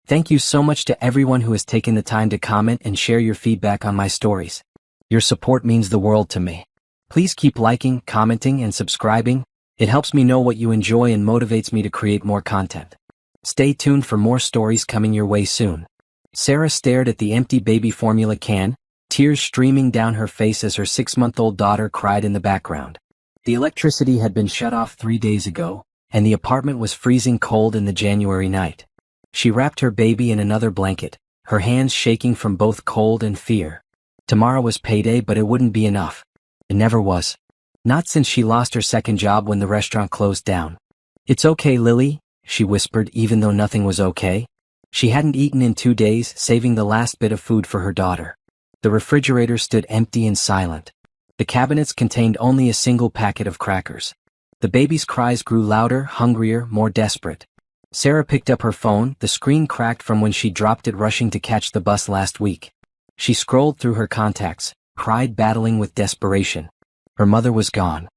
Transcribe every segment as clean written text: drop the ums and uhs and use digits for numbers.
Thank you so much to everyone who has taken the time to comment and share your feedback on my stories. Your support means the world to me. Please keep liking, commenting, and subscribing. It helps me know what you enjoy and motivates me to create more content. Stay tuned for more stories coming your way soon. Sarah stared at the empty baby formula can, tears streaming down her face as her 6-month-old daughter cried in the background. The electricity had been shut off 3 days ago, and the apartment was freezing cold in the January night. She wrapped her baby in another blanket, her hands shaking from both cold and fear. Tomorrow was payday, but it wouldn't be enough. It never was. Not since she lost her second job when the restaurant closed down. "It's okay, Lily," she whispered, even though nothing was okay. She hadn't eaten in 2 days, saving the last bit of food for her daughter. The refrigerator stood empty and silent. The cabinets contained only a single packet of crackers. The baby's cries grew louder, hungrier, more desperate. Sarah picked up her phone, the screen cracked from when she dropped it rushing to catch the bus last week. She scrolled through her contacts, pride battling with desperation. Her mother was gone.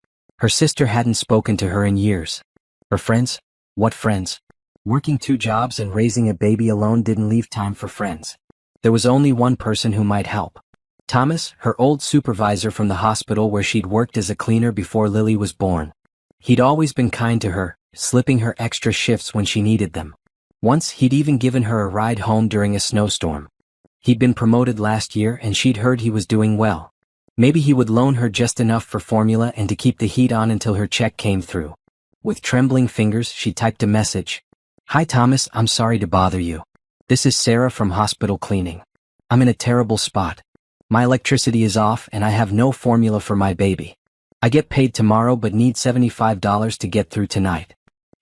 Her sister hadn't spoken to her in years. Her friends? What friends? Working 2 jobs and raising a baby alone didn't leave time for friends. There was only one person who might help. Thomas, her old supervisor from the hospital where she'd worked as a cleaner before Lily was born. He'd always been kind to her, slipping her extra shifts when she needed them. Once he'd even given her a ride home during a snowstorm. He'd been promoted last year and she'd heard he was doing well. Maybe he would loan her just enough for formula and to keep the heat on until her check came through. With trembling fingers, she typed a message. "Hi Thomas, I'm sorry to bother you. This is Sarah from hospital cleaning. I'm in a terrible spot. My electricity is off and I have no formula for my baby. I get paid tomorrow but need $75 to get through tonight.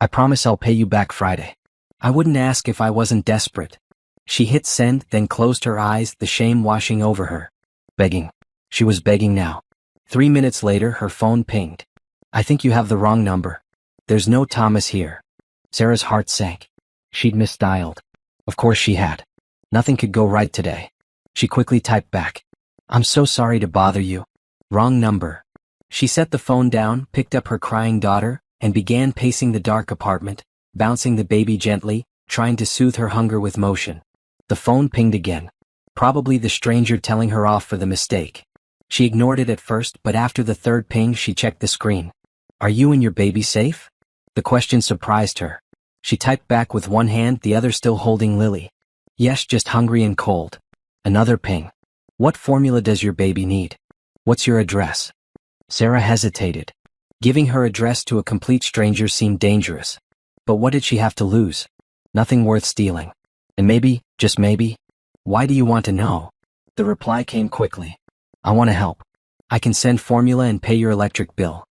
I promise I'll pay you back Friday. I wouldn't ask if I wasn't desperate." She hit send, then closed her eyes, the shame washing over her. Begging. She was begging now. 3 minutes later, her phone pinged. "I think you have the wrong number. There's no Thomas here." Sarah's heart sank. She'd misdialed. Of course she had. Nothing could go right today. She quickly typed back. "I'm so sorry to bother you. Wrong number." She set the phone down, picked up her crying daughter, and began pacing the dark apartment, bouncing the baby gently, trying to soothe her hunger with motion. The phone pinged again. Probably the stranger telling her off for the mistake. She ignored it at first, but after the third ping she checked the screen. "Are you and your baby safe?" The question surprised her. She typed back with one hand, the other still holding Lily. "Yes, just hungry and cold." Another ping. "What formula does your baby need? What's your address?" Sarah hesitated. Giving her address to a complete stranger seemed dangerous. But what did she have to lose? Nothing worth stealing. And maybe, just maybe, "Why do you want to know?" The reply came quickly. "I want to help. I can send formula and pay your electric bill.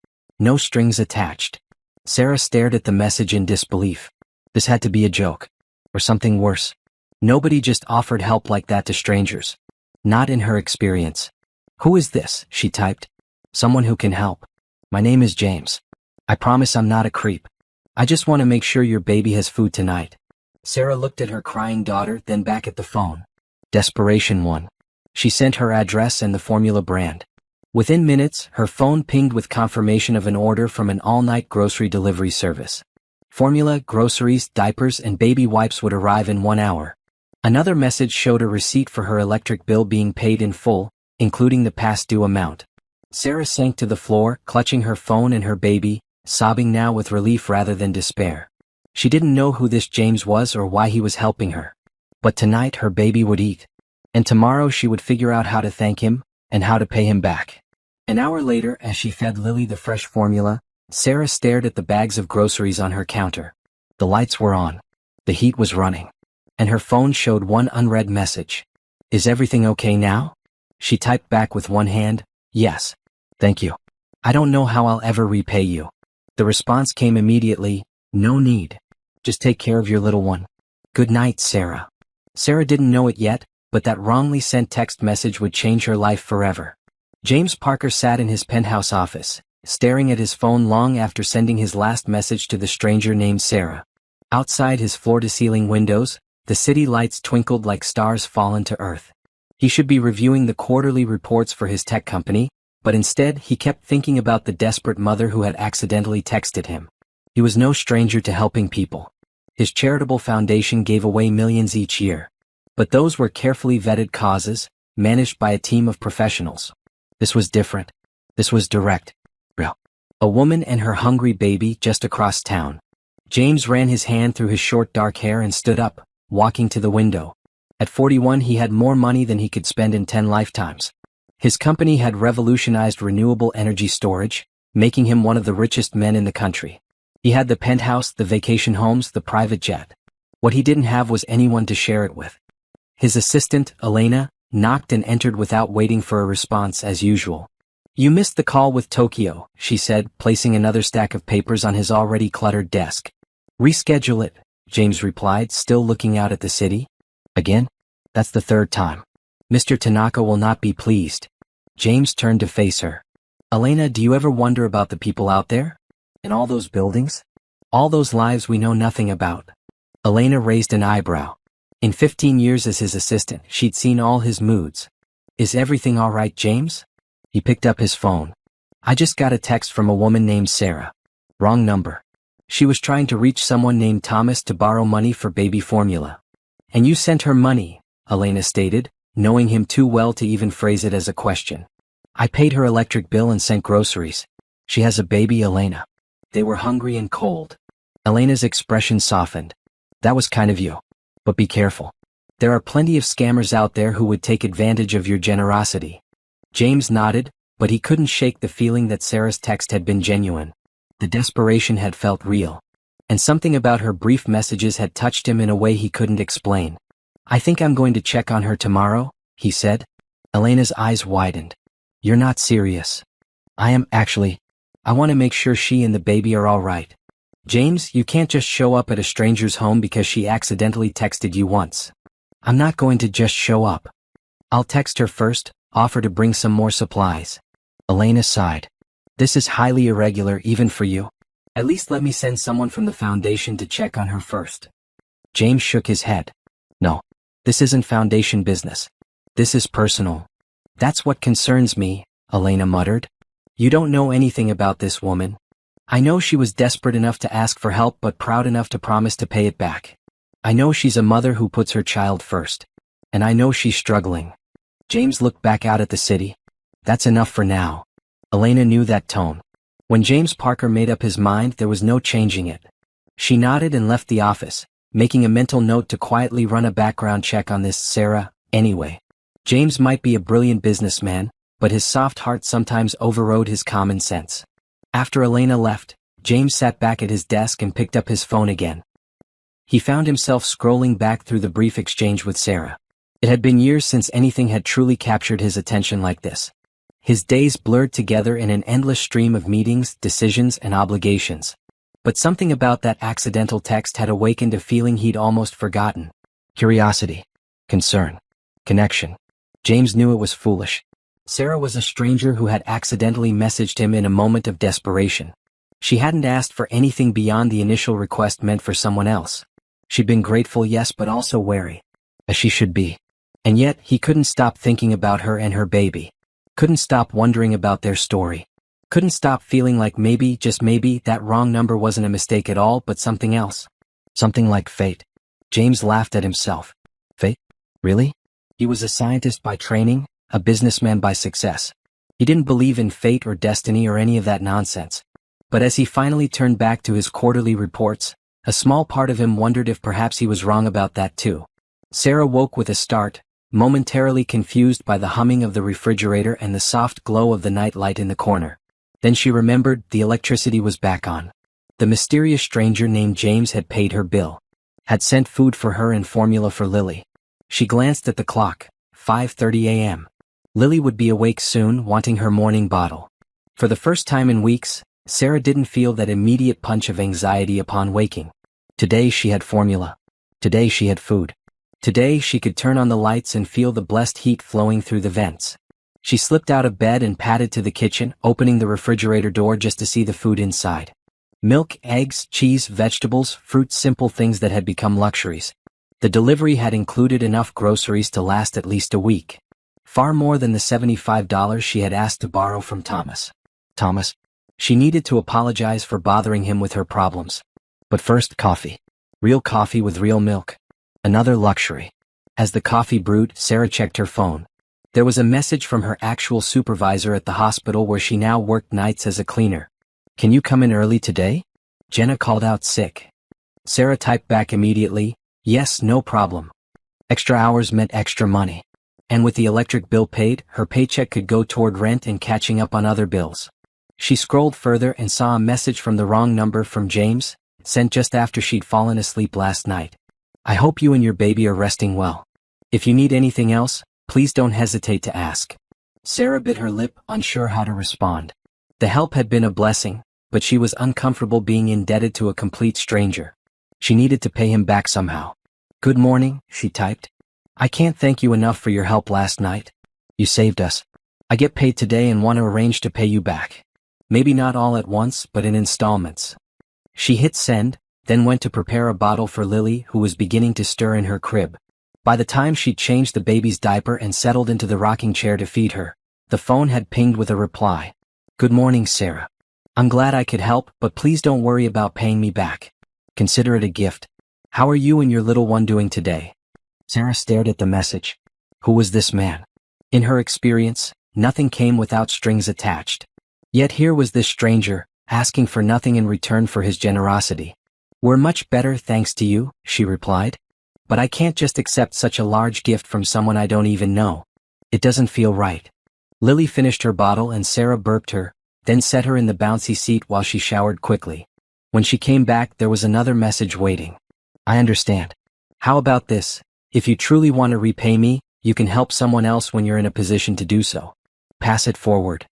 No strings attached." Sarah stared at the message in disbelief. This had to be a joke. Or something worse. Nobody just offered help like that to strangers. Not in her experience. "Who is this?" she typed. "Someone who can help. My name is James. I promise I'm not a creep. I just want to make sure your baby has food tonight." Sarah looked at her crying daughter, then back at the phone. Desperation won. She sent her address and the formula brand. Within minutes, her phone pinged with confirmation of an order from an all-night grocery delivery service. Formula, groceries, diapers, and baby wipes would arrive in 1 hour. Another message showed a receipt for her electric bill being paid in full, including the past due amount. Sarah sank to the floor, clutching her phone and her baby, sobbing now with relief rather than despair. She didn't know who this James was or why he was helping her. But tonight her baby would eat. And tomorrow she would figure out how to thank him, and how to pay him back. An hour later, as she fed Lily the fresh formula, Sarah stared at the bags of groceries on her counter. The lights were on. The heat was running. And her phone showed one unread message. "Is everything okay now?" She typed back with one hand, "Yes. Thank you. I don't know how I'll ever repay you." The response came immediately, "No need. Just take care of your little one. Good night, Sarah." Sarah didn't know it yet, but that wrongly sent text message would change her life forever. James Parker sat in his penthouse office, staring at his phone long after sending his last message to the stranger named Sarah. Outside his floor-to-ceiling windows, the city lights twinkled like stars fallen to earth. He should be reviewing the quarterly reports for his tech company, but instead he kept thinking about the desperate mother who had accidentally texted him. He was no stranger to helping people. His charitable foundation gave away millions each year. But those were carefully vetted causes, managed by a team of professionals. This was different. This was direct. Real. A woman and her hungry baby just across town. James ran his hand through his short dark hair and stood up, walking to the window. At 41 he had more money than he could spend in 10 lifetimes. His company had revolutionized renewable energy storage, making him one of the richest men in the country. He had the penthouse, the vacation homes, the private jet. What he didn't have was anyone to share it with. His assistant, Elena, knocked and entered without waiting for a response as usual. "You missed the call with Tokyo," she said, placing another stack of papers on his already cluttered desk. "Reschedule it," James replied, still looking out at the city. "Again? That's the third time. Mr. Tanaka will not be pleased." James turned to face her. "Elena, do you ever wonder about the people out there? In all those buildings? All those lives we know nothing about?" Elena raised an eyebrow. In 15 years as his assistant, she'd seen all his moods. "Is everything all right, James?" He picked up his phone. "I just got a text from a woman named Sarah. Wrong number. She was trying to reach someone named Thomas to borrow money for baby formula." "And you sent her money," Elena stated, knowing him too well to even phrase it as a question. "I paid her electric bill and sent groceries. She has a baby, Elena." They were hungry and cold. Elena's expression softened. "That was kind of you. But be careful. There are plenty of scammers out there who would take advantage of your generosity." James nodded, but he couldn't shake the feeling that Sarah's text had been genuine. The desperation had felt real. And something about her brief messages had touched him in a way he couldn't explain. "I think I'm going to check on her tomorrow," he said. Elena's eyes widened. "You're not serious." "I am, actually. I want to make sure she and the baby are all right." "James, you can't just show up at a stranger's home because she accidentally texted you once." "I'm not going to just show up. I'll text her first, offer to bring some more supplies." Elena sighed. "This is highly irregular even for you. At least let me send someone from the foundation to check on her first." James shook his head. "No, this isn't foundation business. This is personal." "That's what concerns me," Elena muttered. "You don't know anything about this woman. I know she was desperate enough to ask for help but proud enough to promise to pay it back. I know she's a mother who puts her child first. And I know she's struggling." James looked back out at the city. "That's enough for now." Elena knew that tone. When James Parker made up his mind, there was no changing it. She nodded and left the office, making a mental note to quietly run a background check on this Sarah, anyway. James might be a brilliant businessman, but his soft heart sometimes overrode his common sense. After Elena left, James sat back at his desk and picked up his phone again. He found himself scrolling back through the brief exchange with Sarah. It had been years since anything had truly captured his attention like this. His days blurred together in an endless stream of meetings, decisions, and obligations. But something about that accidental text had awakened a feeling he'd almost forgotten. Curiosity. Concern. Connection. James knew it was foolish. Sarah was a stranger who had accidentally messaged him in a moment of desperation. She hadn't asked for anything beyond the initial request meant for someone else. She'd been grateful, yes, but also wary. As she should be. And yet, he couldn't stop thinking about her and her baby. Couldn't stop wondering about their story. Couldn't stop feeling like maybe, just maybe, that wrong number wasn't a mistake at all, but something else. Something like fate. James laughed at himself. Fate? Really? He was a scientist by training, a businessman by success. He didn't believe in fate or destiny or any of that nonsense. But as he finally turned back to his quarterly reports, a small part of him wondered if perhaps he was wrong about that too. Sarah woke with a start, momentarily confused by the humming of the refrigerator and the soft glow of the night light in the corner. Then she remembered the electricity was back on. The mysterious stranger named James had paid her bill. Had sent food for her and formula for Lily. She glanced at the clock, 5:30 a.m. Lily would be awake soon, wanting her morning bottle. For the first time in weeks, Sarah didn't feel that immediate punch of anxiety upon waking. Today she had formula. Today she had food. Today she could turn on the lights and feel the blessed heat flowing through the vents. She slipped out of bed and padded to the kitchen, opening the refrigerator door just to see the food inside. Milk, eggs, cheese, vegetables, fruit, simple things that had become luxuries. The delivery had included enough groceries to last at least a week. Far more than the $75 she had asked to borrow from Thomas. Thomas. She needed to apologize for bothering him with her problems. But first, coffee. Real coffee with real milk. Another luxury. As the coffee brewed, Sarah checked her phone. There was a message from her actual supervisor at the hospital where she now worked nights as a cleaner. Can you come in early today? Jenna called out sick. Sarah typed back immediately, yes, no problem. Extra hours meant extra money. And with the electric bill paid, her paycheck could go toward rent and catching up on other bills. She scrolled further and saw a message from the wrong number from James, sent just after she'd fallen asleep last night. I hope you and your baby are resting well. If you need anything else, please don't hesitate to ask. Sarah bit her lip, unsure how to respond. The help had been a blessing, but she was uncomfortable being indebted to a complete stranger. She needed to pay him back somehow. Good morning, she typed. I can't thank you enough for your help last night. You saved us. I get paid today and want to arrange to pay you back. Maybe not all at once, but in installments. She hit send, then went to prepare a bottle for Lily, who was beginning to stir in her crib. By the time she'd changed the baby's diaper and settled into the rocking chair to feed her, the phone had pinged with a reply. Good morning, Sarah. I'm glad I could help, but please don't worry about paying me back. Consider it a gift. How are you and your little one doing today? Sarah stared at the message. Who was this man? In her experience, nothing came without strings attached. Yet here was this stranger, asking for nothing in return for his generosity. We're much better thanks to you, she replied. But I can't just accept such a large gift from someone I don't even know. It doesn't feel right. Lily finished her bottle and Sarah burped her, then set her in the bouncy seat while she showered quickly. When she came back, there was another message waiting. I understand. How about this? If you truly want to repay me, you can help someone else when you're in a position to do so. Pass it forward.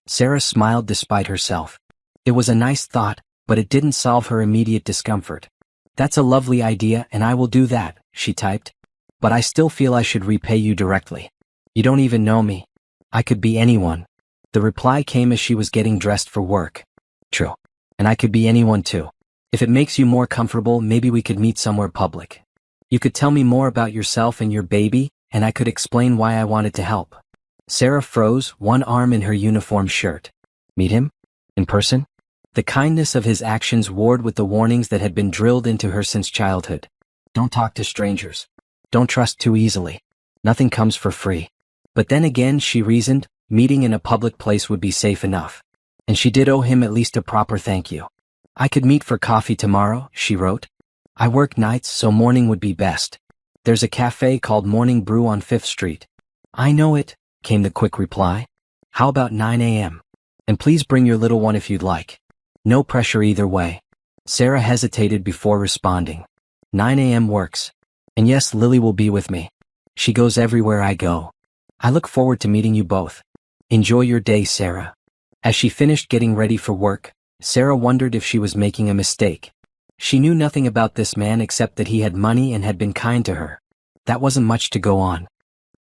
Sarah smiled despite herself. It was a nice thought, but it didn't solve her immediate discomfort. That's a lovely idea and I will do that, she typed. But I still feel I should repay you directly. You don't even know me. I could be anyone. The reply came as she was getting dressed for work. True. And I could be anyone too. If it makes you more comfortable, maybe we could meet somewhere public. You could tell me more about yourself and your baby, and I could explain why I wanted to help. Sarah froze, one arm in her uniform shirt. Meet him? In person? The kindness of his actions warred with the warnings that had been drilled into her since childhood. Don't talk to strangers. Don't trust too easily. Nothing comes for free. But then again, she reasoned, meeting in a public place would be safe enough. And she did owe him at least a proper thank you. I could meet for coffee tomorrow, she wrote. I work nights, so morning would be best. There's a cafe called Morning Brew on 5th Street. I know it, came the quick reply. How about 9 a.m.? And please bring your little one if you'd like. No pressure either way. Sarah hesitated before responding. 9 a.m. works. And yes, Lily will be with me. She goes everywhere I go. I look forward to meeting you both. Enjoy your day, Sarah. As she finished getting ready for work, Sarah wondered if she was making a mistake. She knew nothing about this man except that he had money and had been kind to her. That wasn't much to go on.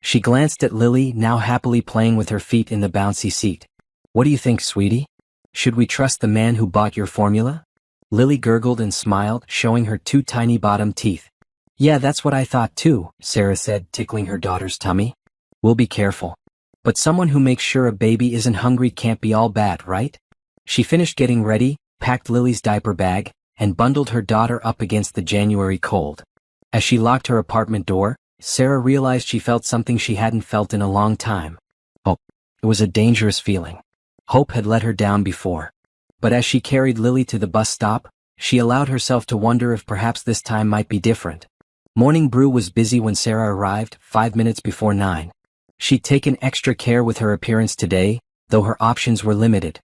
She glanced at Lily, now happily playing with her feet in the bouncy seat. What do you think, sweetie? Should we trust the man who bought your formula? Lily gurgled and smiled, showing her 2 tiny bottom teeth. Yeah, that's what I thought too, Sarah said, tickling her daughter's tummy. We'll be careful. But someone who makes sure a baby isn't hungry can't be all bad, right? She finished getting ready, packed Lily's diaper bag, and bundled her daughter up against the January cold. As she locked her apartment door, Sarah realized she felt something she hadn't felt in a long time. Hope. It was a dangerous feeling. Hope had let her down before. But as she carried Lily to the bus stop, she allowed herself to wonder if perhaps this time might be different. Morning Brew was busy when Sarah arrived, 5 minutes before 9. She'd taken extra care with her appearance today, though her options were limited.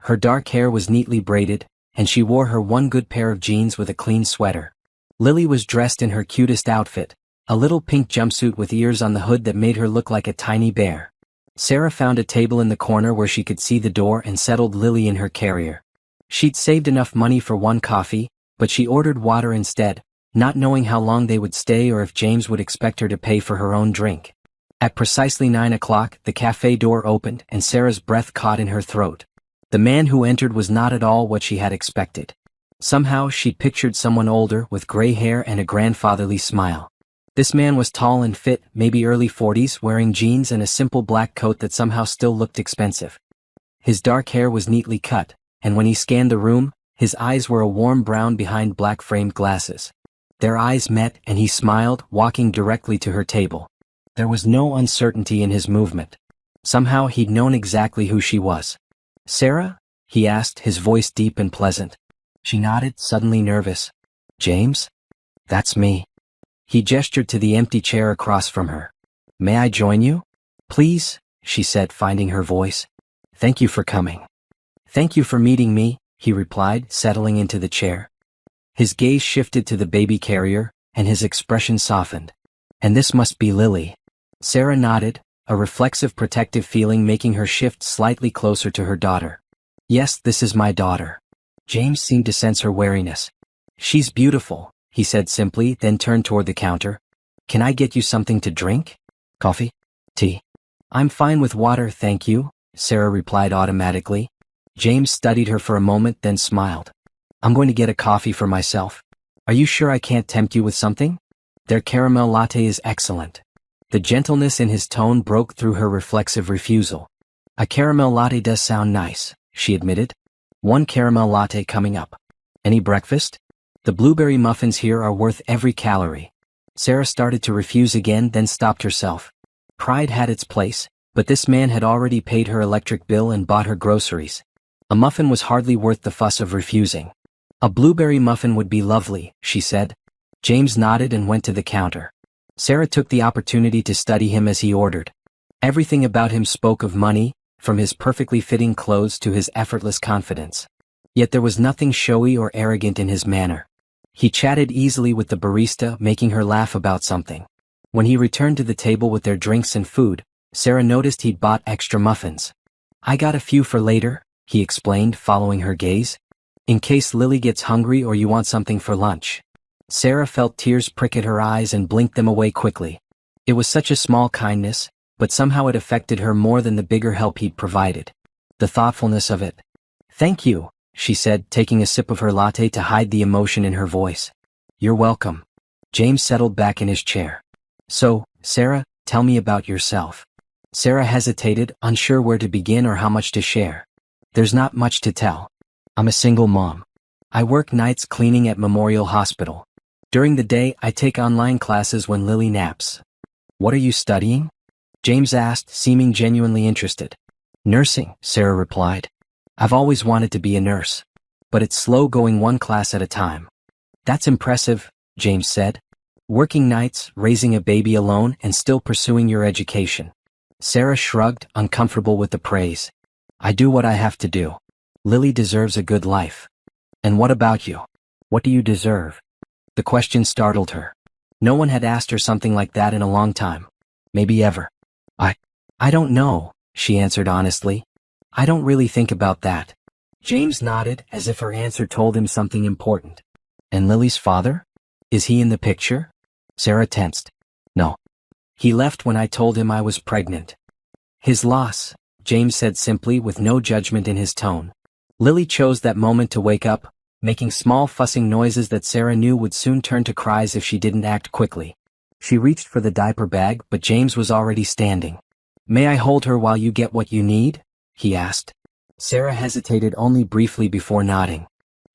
Her dark hair was neatly braided, and she wore her one good pair of jeans with a clean sweater. Lily was dressed in her cutest outfit, a little pink jumpsuit with ears on the hood that made her look like a tiny bear. Sarah found a table in the corner where she could see the door and settled Lily in her carrier. She'd saved enough money for one coffee, but she ordered water instead, not knowing how long they would stay or if James would expect her to pay for her own drink. At precisely 9 o'clock, the cafe door opened and Sarah's breath caught in her throat. The man who entered was not at all what she had expected. Somehow she'd pictured someone older with gray hair and a grandfatherly smile. This man was tall and fit, maybe early 40s, wearing jeans and a simple black coat that somehow still looked expensive. His dark hair was neatly cut, and when he scanned the room, his eyes were a warm brown behind black framed glasses. Their eyes met and he smiled, walking directly to her table. There was no uncertainty in his movement. Somehow he'd known exactly who she was. "Sarah?" he asked, his voice deep and pleasant. She nodded, suddenly nervous. "James? That's me." He gestured to the empty chair across from her. "May I join you?" "Please," she said, finding her voice. "Thank you for coming." "Thank you for meeting me," he replied, settling into the chair. His gaze shifted to the baby carrier, and his expression softened. "And this must be Lily." Sarah nodded, a reflexive protective feeling making her shift slightly closer to her daughter. "Yes, this is my daughter." James seemed to sense her wariness. "She's beautiful," he said simply, then turned toward the counter. "Can I get you something to drink? Coffee? Tea?" "I'm fine with water, thank you," Sarah replied automatically. James studied her for a moment, then smiled. "I'm going to get a coffee for myself. Are you sure I can't tempt you with something? Their caramel latte is excellent." The gentleness in his tone broke through her reflexive refusal. "A caramel latte does sound nice," she admitted. "One caramel latte coming up. Any breakfast? The blueberry muffins here are worth every calorie." Sarah started to refuse again, then stopped herself. Pride had its place, but this man had already paid her electric bill and bought her groceries. A muffin was hardly worth the fuss of refusing. "A blueberry muffin would be lovely," she said. James nodded and went to the counter. Sarah took the opportunity to study him as he ordered. Everything about him spoke of money, from his perfectly fitting clothes to his effortless confidence. Yet there was nothing showy or arrogant in his manner. He chatted easily with the barista, making her laugh about something. When he returned to the table with their drinks and food, Sarah noticed he'd bought extra muffins. "I got a few for later," he explained, following her gaze. "In case Lily gets hungry or you want something for lunch." Sarah felt tears prick at her eyes and blinked them away quickly. It was such a small kindness, but somehow it affected her more than the bigger help he'd provided. The thoughtfulness of it. "Thank you," she said, taking a sip of her latte to hide the emotion in her voice. "You're welcome." James settled back in his chair. "So, Sarah, tell me about yourself." Sarah hesitated, unsure where to begin or how much to share. "There's not much to tell. I'm a single mom. I work nights cleaning at Memorial Hospital. During the day, I take online classes when Lily naps." "What are you studying?" James asked, seeming genuinely interested. "Nursing," Sarah replied. "I've always wanted to be a nurse. But it's slow going one class at a time." "That's impressive," James said. "Working nights, raising a baby alone, and still pursuing your education." Sarah shrugged, uncomfortable with the praise. "I do what I have to do. Lily deserves a good life." "And what about you? What do you deserve?" The question startled her. No one had asked her something like that in a long time. Maybe ever. I don't know," she answered honestly. "I don't really think about that." James nodded, as if her answer told him something important. "And Lily's father? Is he in the picture?" Sarah tensed. "No. He left when I told him I was pregnant." "His loss," James said simply, with no judgment in his tone. Lily chose that moment to wake up, making small fussing noises that Sarah knew would soon turn to cries if she didn't act quickly. She reached for the diaper bag, but James was already standing. "May I hold her while you get what you need?" he asked. Sarah hesitated only briefly before nodding.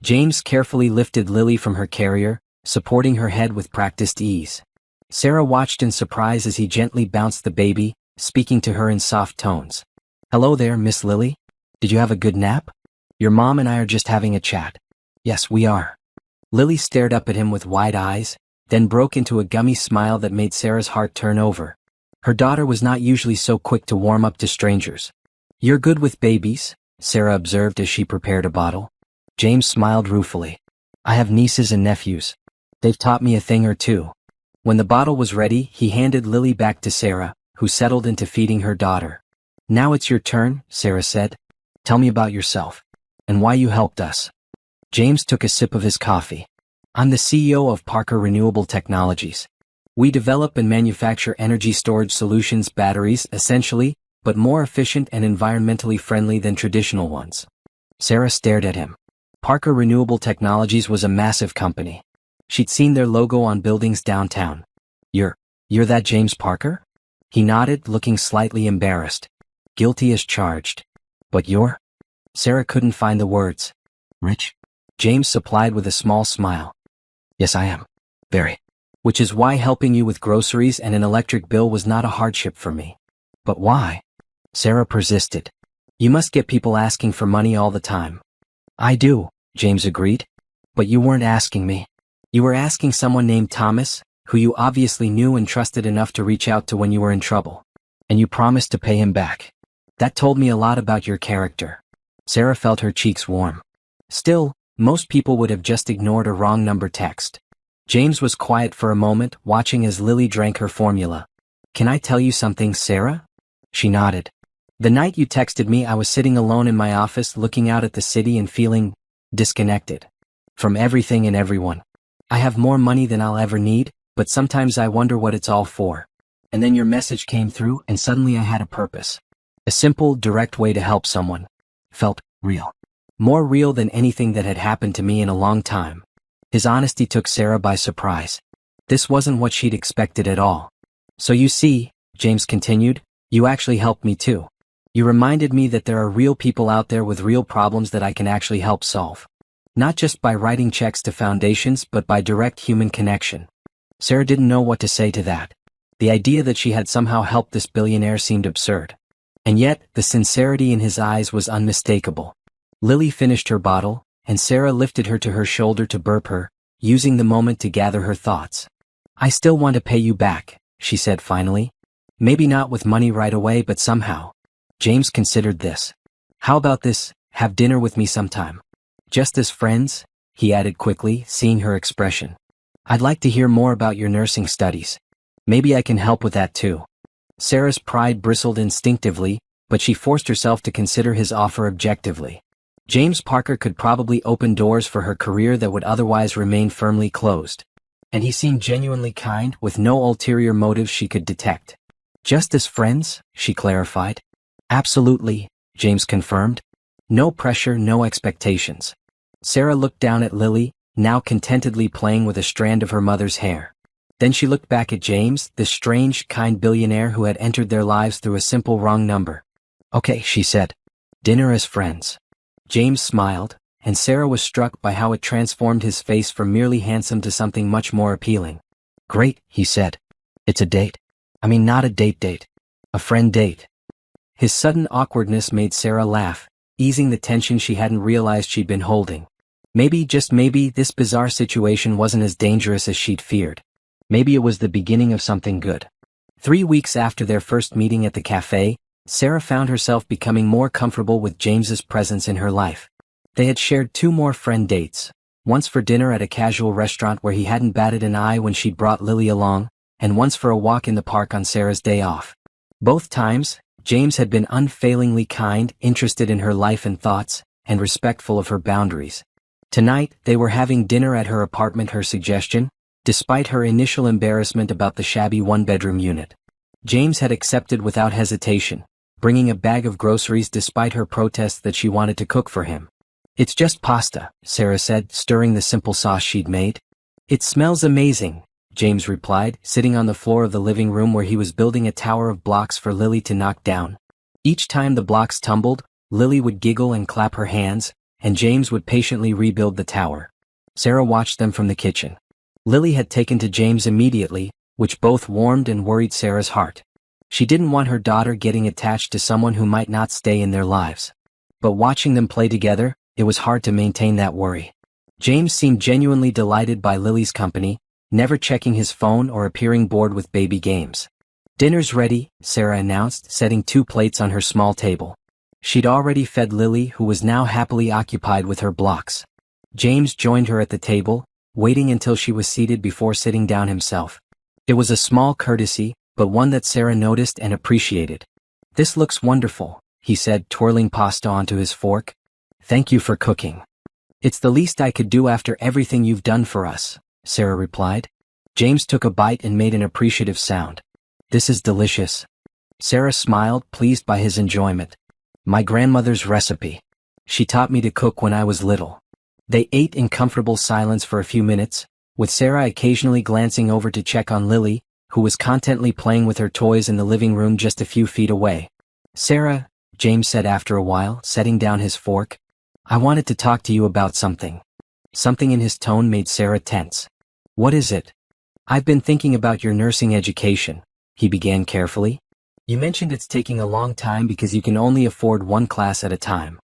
James carefully lifted Lily from her carrier, supporting her head with practiced ease. Sarah watched in surprise as he gently bounced the baby, speaking to her in soft tones. "Hello there, Miss Lily. Did you have a good nap? Your mom and I are just having a chat." "Yes, we are." Lily stared up at him with wide eyes, then broke into a gummy smile that made Sarah's heart turn over. Her daughter was not usually so quick to warm up to strangers. "You're good with babies," Sarah observed as she prepared a bottle. James smiled ruefully. "I have nieces and nephews. They've taught me a thing or two." When the bottle was ready, he handed Lily back to Sarah, who settled into feeding her daughter. "Now it's your turn," Sarah said. "Tell me about yourself. And why you helped us." James took a sip of his coffee. "I'm the CEO of Parker Renewable Technologies. We develop and manufacture energy storage solutions, batteries, essentially, but more efficient and environmentally friendly than traditional ones." Sarah stared at him. Parker Renewable Technologies was a massive company. She'd seen their logo on buildings downtown. You're that James Parker?" He nodded, looking slightly embarrassed. "Guilty as charged. But you're?" Sarah couldn't find the words. "Rich?" James supplied with a small smile. "Yes, I am. Very. Which is why helping you with groceries and an electric bill was not a hardship for me. But why? Sarah persisted. You must get people asking for money all the time. I do, James agreed. But you weren't asking me. You were asking someone named Thomas, who you obviously knew and trusted enough to reach out to when you were in trouble. And you promised to pay him back. That told me a lot about your character. Sarah felt her cheeks warm. Still, most people would have just ignored a wrong number text. James was quiet for a moment, watching as Lily drank her formula. Can I tell you something, Sarah? She nodded. The night you texted me, I was sitting alone in my office looking out at the city and feeling disconnected from everything and everyone. I have more money than I'll ever need, but sometimes I wonder what it's all for. And then your message came through and suddenly I had a purpose. A simple, direct way to help someone. Felt real. More real than anything that had happened to me in a long time. His honesty took Sarah by surprise. This wasn't what she'd expected at all. So you see, James continued, you actually helped me too. You reminded me that there are real people out there with real problems that I can actually help solve. Not just by writing checks to foundations, but by direct human connection. Sarah didn't know what to say to that. The idea that she had somehow helped this billionaire seemed absurd. And yet, the sincerity in his eyes was unmistakable. Lily finished her bottle, and Sarah lifted her to her shoulder to burp her, using the moment to gather her thoughts. I still want to pay you back, she said finally. Maybe not with money right away, but somehow. James considered this. How about this, have dinner with me sometime? Just as friends, he added quickly, seeing her expression. I'd like to hear more about your nursing studies. Maybe I can help with that too. Sarah's pride bristled instinctively, but she forced herself to consider his offer objectively. James Parker could probably open doors for her career that would otherwise remain firmly closed. And he seemed genuinely kind, with no ulterior motives she could detect. Just as friends, she clarified. Absolutely, James confirmed. No pressure, no expectations. Sarah looked down at Lily, now contentedly playing with a strand of her mother's hair. Then she looked back at James, this strange, kind billionaire who had entered their lives through a simple wrong number. Okay, she said. Dinner as friends. James smiled, and Sarah was struck by how it transformed his face from merely handsome to something much more appealing. Great, he said. It's a date. I mean, not a date. A friend date. His sudden awkwardness made Sarah laugh, easing the tension she hadn't realized she'd been holding. Maybe, just maybe, this bizarre situation wasn't as dangerous as she'd feared. Maybe it was the beginning of something good. 3 weeks after their first meeting at the cafe, Sarah found herself becoming more comfortable with James's presence in her life. They had shared 2 more friend dates, once for dinner at a casual restaurant where he hadn't batted an eye when she'd brought Lily along, and once for a walk in the park on Sarah's day off. Both times, James had been unfailingly kind, interested in her life and thoughts, and respectful of her boundaries. Tonight, they were having dinner at her apartment, her suggestion, despite her initial embarrassment about the shabby one-bedroom unit. James had accepted without hesitation, bringing a bag of groceries despite her protests that she wanted to cook for him. It's just pasta, Sarah said, stirring the simple sauce she'd made. It smells amazing, James replied, sitting on the floor of the living room where he was building a tower of blocks for Lily to knock down. Each time the blocks tumbled, Lily would giggle and clap her hands, and James would patiently rebuild the tower. Sarah watched them from the kitchen. Lily had taken to James immediately, which both warmed and worried Sarah's heart. She didn't want her daughter getting attached to someone who might not stay in their lives. But watching them play together, it was hard to maintain that worry. James seemed genuinely delighted by Lily's company, never checking his phone or appearing bored with baby games. Dinner's ready, Sarah announced, setting 2 plates on her small table. She'd already fed Lily, who was now happily occupied with her blocks. James joined her at the table, waiting until she was seated before sitting down himself. It was a small courtesy, but one that Sarah noticed and appreciated. This looks wonderful, he said, twirling pasta onto his fork. Thank you for cooking. It's the least I could do after everything you've done for us, Sarah replied. James took a bite and made an appreciative sound. This is delicious. Sarah smiled, pleased by his enjoyment. My grandmother's recipe. She taught me to cook when I was little. They ate in comfortable silence for a few minutes, with Sarah occasionally glancing over to check on Lily, who was contentedly playing with her toys in the living room just a few feet away. Sarah, James said after a while, setting down his fork. I wanted to talk to you about something. Something in his tone made Sarah tense. What is it? I've been thinking about your nursing education, he began carefully. You mentioned it's taking a long time because you can only afford one class at a time.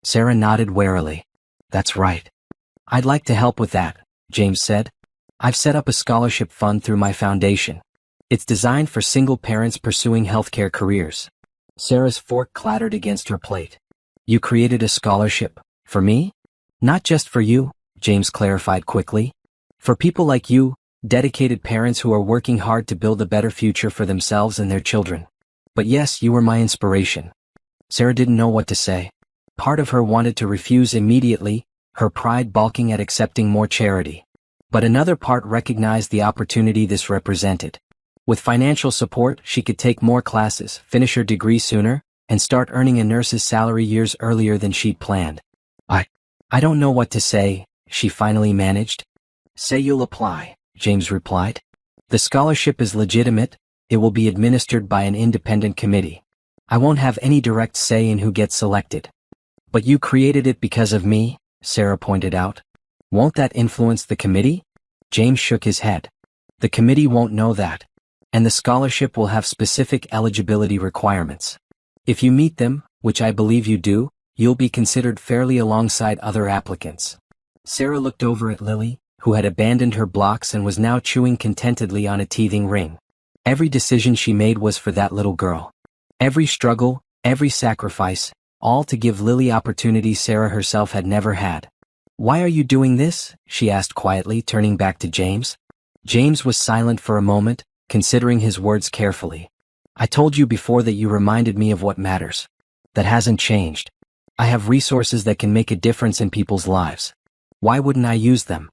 Sarah nodded warily. That's right. I'd like to help with that, James said. I've set up a scholarship fund through my foundation. It's designed for single parents pursuing healthcare careers. Sarah's fork clattered against her plate. You created a scholarship, for me? Not just for you, James clarified quickly. For people like you, dedicated parents who are working hard to build a better future for themselves and their children. But yes, you were my inspiration. Sarah didn't know what to say. Part of her wanted to refuse immediately, her pride balking at accepting more charity. But another part recognized the opportunity this represented. With financial support, she could take more classes, finish her degree sooner, and start earning a nurse's salary years earlier than she'd planned. I don't know what to say, she finally managed. Say you'll apply, James replied. The scholarship is legitimate, it will be administered by an independent committee. I won't have any direct say in who gets selected. But you created it because of me, Sarah pointed out. Won't that influence the committee? James shook his head. The committee won't know that. And the scholarship will have specific eligibility requirements. If you meet them, which I believe you do, you'll be considered fairly alongside other applicants. Sarah looked over at Lily, who had abandoned her blocks and was now chewing contentedly on a teething ring. Every decision she made was for that little girl. Every struggle, every sacrifice, all to give Lily opportunities Sarah herself had never had. Why are you doing this? She asked quietly, turning back to James. James was silent for a moment, considering his words carefully. I told you before that you reminded me of what matters. That hasn't changed. I have resources that can make a difference in people's lives. Why wouldn't I use them?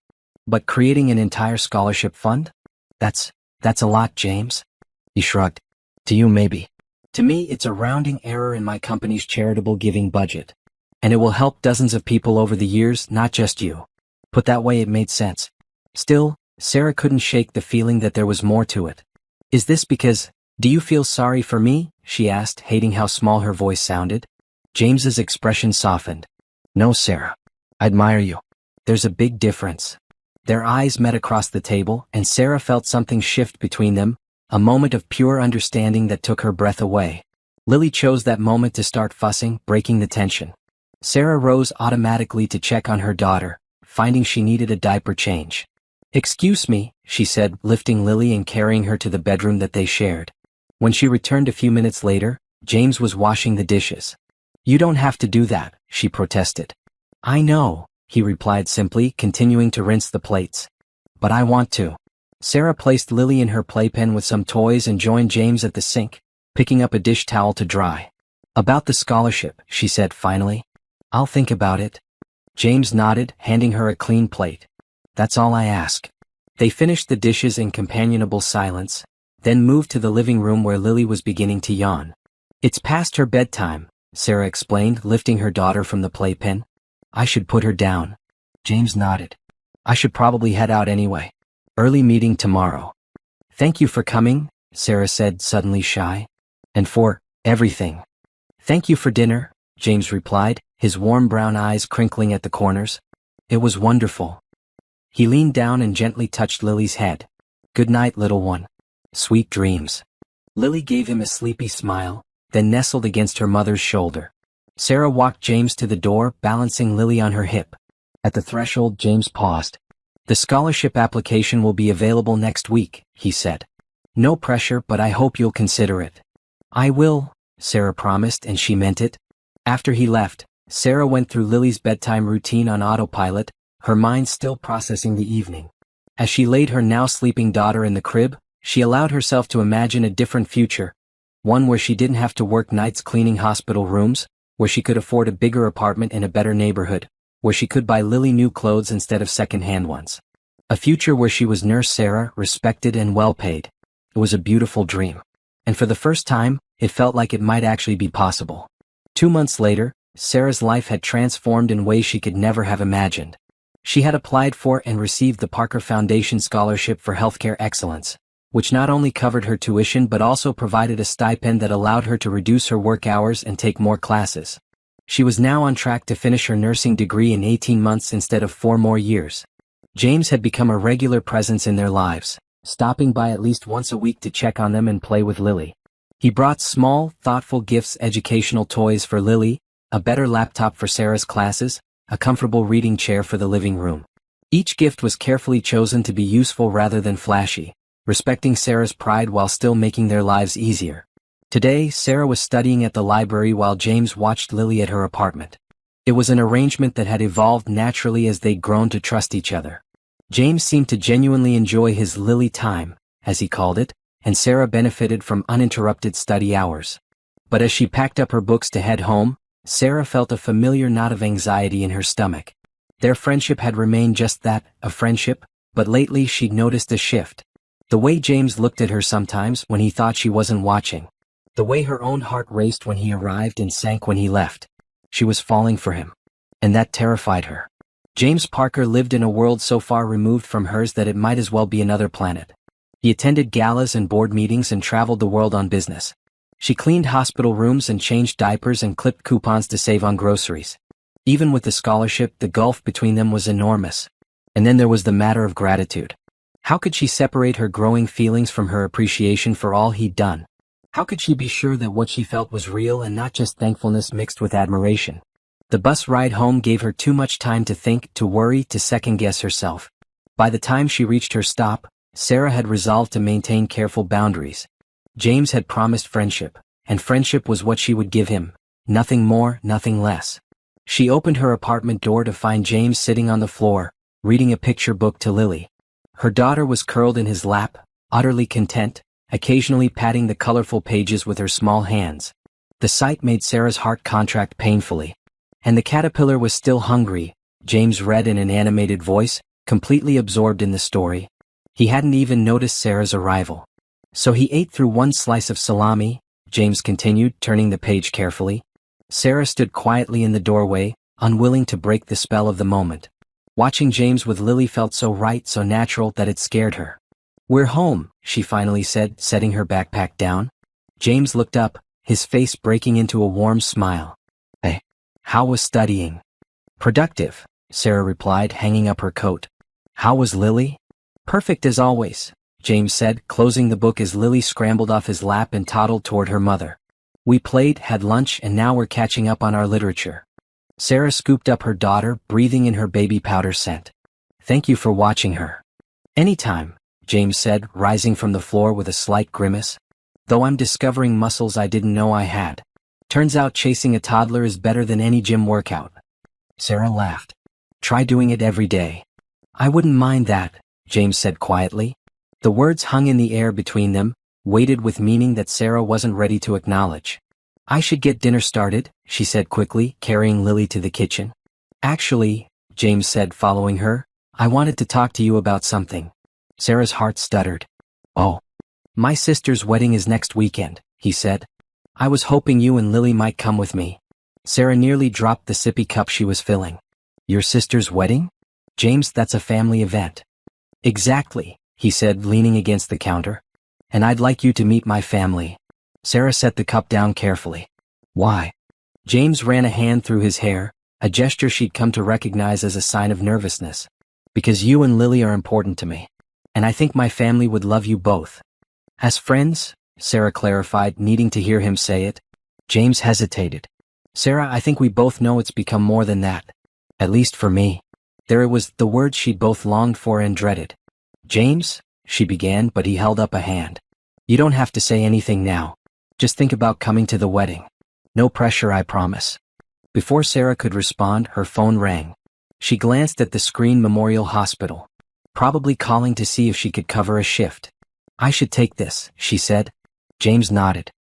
But creating an entire scholarship fund? That's a lot, James. He shrugged. To you, maybe. To me, it's a rounding error in my company's charitable giving budget. And it will help dozens of people over the years, not just you. Put that way, it made sense. Still, Sarah couldn't shake the feeling that there was more to it. Is this because, do you feel sorry for me? She asked, hating how small her voice sounded. James's expression softened. No, Sarah. I admire you. There's a big difference. Their eyes met across the table, and Sarah felt something shift between them, a moment of pure understanding that took her breath away. Lily chose that moment to start fussing, breaking the tension. Sarah rose automatically to check on her daughter, finding she needed a diaper change. Excuse me, she said, lifting Lily and carrying her to the bedroom that they shared. When she returned a few minutes later, James was washing the dishes. You don't have to do that, she protested. I know, he replied simply, continuing to rinse the plates. But I want to. Sarah placed Lily in her playpen with some toys and joined James at the sink, picking up a dish towel to dry. About the scholarship, she said finally. I'll think about it. James nodded, handing her a clean plate. That's all I ask. They finished the dishes in companionable silence, then moved to the living room where Lily was beginning to yawn. It's past her bedtime, Sarah explained, lifting her daughter from the playpen. I should put her down. James nodded. I should probably head out anyway. Early meeting tomorrow. Thank you for coming, Sarah said, suddenly shy. And for everything. Thank you for dinner, James replied, his warm brown eyes crinkling at the corners. It was wonderful. He leaned down and gently touched Lily's head. Good night, little one. Sweet dreams. Lily gave him a sleepy smile, then nestled against her mother's shoulder. Sarah walked James to the door, balancing Lily on her hip. At the threshold, James paused. The scholarship application will be available next week, he said. No pressure, but I hope you'll consider it. I will, Sarah promised, and she meant it. After he left, Sarah went through Lily's bedtime routine on autopilot, her mind still processing the evening. As she laid her now sleeping daughter in the crib, she allowed herself to imagine a different future, one where she didn't have to work nights cleaning hospital rooms, where she could afford a bigger apartment in a better neighborhood, where she could buy Lily new clothes instead of second-hand ones. A future where she was Nurse Sarah, respected and well-paid. It was a beautiful dream. And for the first time, it felt like it might actually be possible. 2 months later, Sarah's life had transformed in ways she could never have imagined. She had applied for and received the Parker Foundation Scholarship for Healthcare Excellence, which not only covered her tuition but also provided a stipend that allowed her to reduce her work hours and take more classes. She was now on track to finish her nursing degree in 18 months instead of 4 more years. James had become a regular presence in their lives, stopping by at least once a week to check on them and play with Lily. He brought small, thoughtful gifts, educational toys for Lily, a better laptop for Sarah's classes, a comfortable reading chair for the living room. Each gift was carefully chosen to be useful rather than flashy, respecting Sarah's pride while still making their lives easier. Today, Sarah was studying at the library while James watched Lily at her apartment. It was an arrangement that had evolved naturally as they'd grown to trust each other. James seemed to genuinely enjoy his Lily time, as he called it, and Sarah benefited from uninterrupted study hours. But as she packed up her books to head home, Sarah felt a familiar knot of anxiety in her stomach. Their friendship had remained just that, a friendship, but lately she'd noticed a shift. The way James looked at her sometimes when he thought she wasn't watching. The way her own heart raced when he arrived and sank when he left. She was falling for him. And that terrified her. James Parker lived in a world so far removed from hers that it might as well be another planet. He attended galas and board meetings and traveled the world on business. She cleaned hospital rooms and changed diapers and clipped coupons to save on groceries. Even with the scholarship, the gulf between them was enormous. And then there was the matter of gratitude. How could she separate her growing feelings from her appreciation for all he'd done? How could she be sure that what she felt was real and not just thankfulness mixed with admiration? The bus ride home gave her too much time to think, to worry, to second-guess herself. By the time she reached her stop, Sarah had resolved to maintain careful boundaries. James had promised friendship, and friendship was what she would give him. Nothing more, nothing less. She opened her apartment door to find James sitting on the floor, reading a picture book to Lily. Her daughter was curled in his lap, utterly content, occasionally patting the colorful pages with her small hands. The sight made Sarah's heart contract painfully. And the caterpillar was still hungry, James read in an animated voice, completely absorbed in the story. He hadn't even noticed Sarah's arrival. So he ate through one slice of salami, James continued, turning the page carefully. Sarah stood quietly in the doorway, unwilling to break the spell of the moment. Watching James with Lily felt so right, so natural that it scared her. "We're home," she finally said, setting her backpack down. James looked up, his face breaking into a warm smile. "Hey, how was studying?" "Productive," Sarah replied, hanging up her coat. "How was Lily?" "Perfect as always," James said, closing the book as Lily scrambled off his lap and toddled toward her mother. "We played, had lunch, and now we're catching up on our literature." Sarah scooped up her daughter, breathing in her baby powder scent. "Thank you for watching her." "Anytime," James said, rising from the floor with a slight grimace. "Though I'm discovering muscles I didn't know I had. Turns out chasing a toddler is better than any gym workout." Sarah laughed. "Try doing it every day." "I wouldn't mind that," James said quietly. The words hung in the air between them, weighted with meaning that Sarah wasn't ready to acknowledge. "I should get dinner started," she said quickly, carrying Lily to the kitchen. "Actually," James said, following her, "I wanted to talk to you about something." Sarah's heart stuttered. "Oh. My sister's wedding is next weekend," he said. "I was hoping you and Lily might come with me." Sarah nearly dropped the sippy cup she was filling. "Your sister's wedding?" "James, that's a family event." "Exactly," he said, leaning against the counter. "And I'd like you to meet my family." Sarah set the cup down carefully. "Why?" James ran a hand through his hair, a gesture she'd come to recognize as a sign of nervousness. "Because you and Lily are important to me. And I think my family would love you both." "As friends?" Sarah clarified, needing to hear him say it. James hesitated. "Sarah, I think we both know it's become more than that. At least for me." There it was, the word she'd both longed for and dreaded. "James?" she began, but he held up a hand. "You don't have to say anything now. Just think about coming to the wedding. No pressure, I promise." Before Sarah could respond, her phone rang. She glanced at the screen. Memorial Hospital. Probably calling to see if she could cover a shift. "I should take this," she said. James nodded.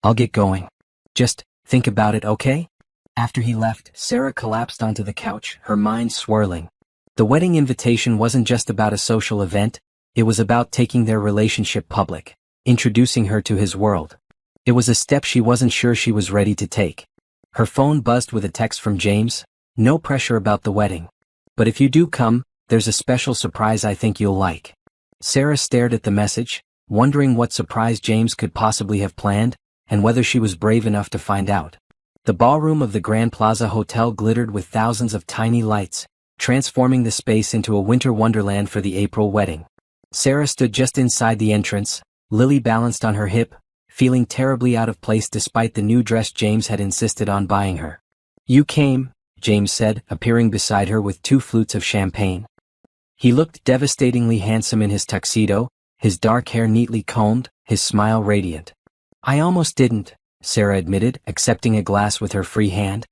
"I'll get going. Just think about it, okay?" After he left, Sarah collapsed onto the couch, her mind swirling. The wedding invitation wasn't just about a social event, it was about taking their relationship public, introducing her to his world. It was a step she wasn't sure she was ready to take. Her phone buzzed with a text from James. "No pressure about the wedding. But if you do come, there's a special surprise I think you'll like." Sarah stared at the message, wondering what surprise James could possibly have planned, and whether she was brave enough to find out. The ballroom of the Grand Plaza Hotel glittered with thousands of tiny lights, transforming the space into a winter wonderland for the April wedding. Sarah stood just inside the entrance, Lily balanced on her hip, feeling terribly out of place despite the new dress James had insisted on buying her. "You came," James said, appearing beside her with 2 flutes of champagne. He looked devastatingly handsome in his tuxedo, his dark hair neatly combed, his smile radiant. "I almost didn't," Sarah admitted, accepting a glass with her free hand.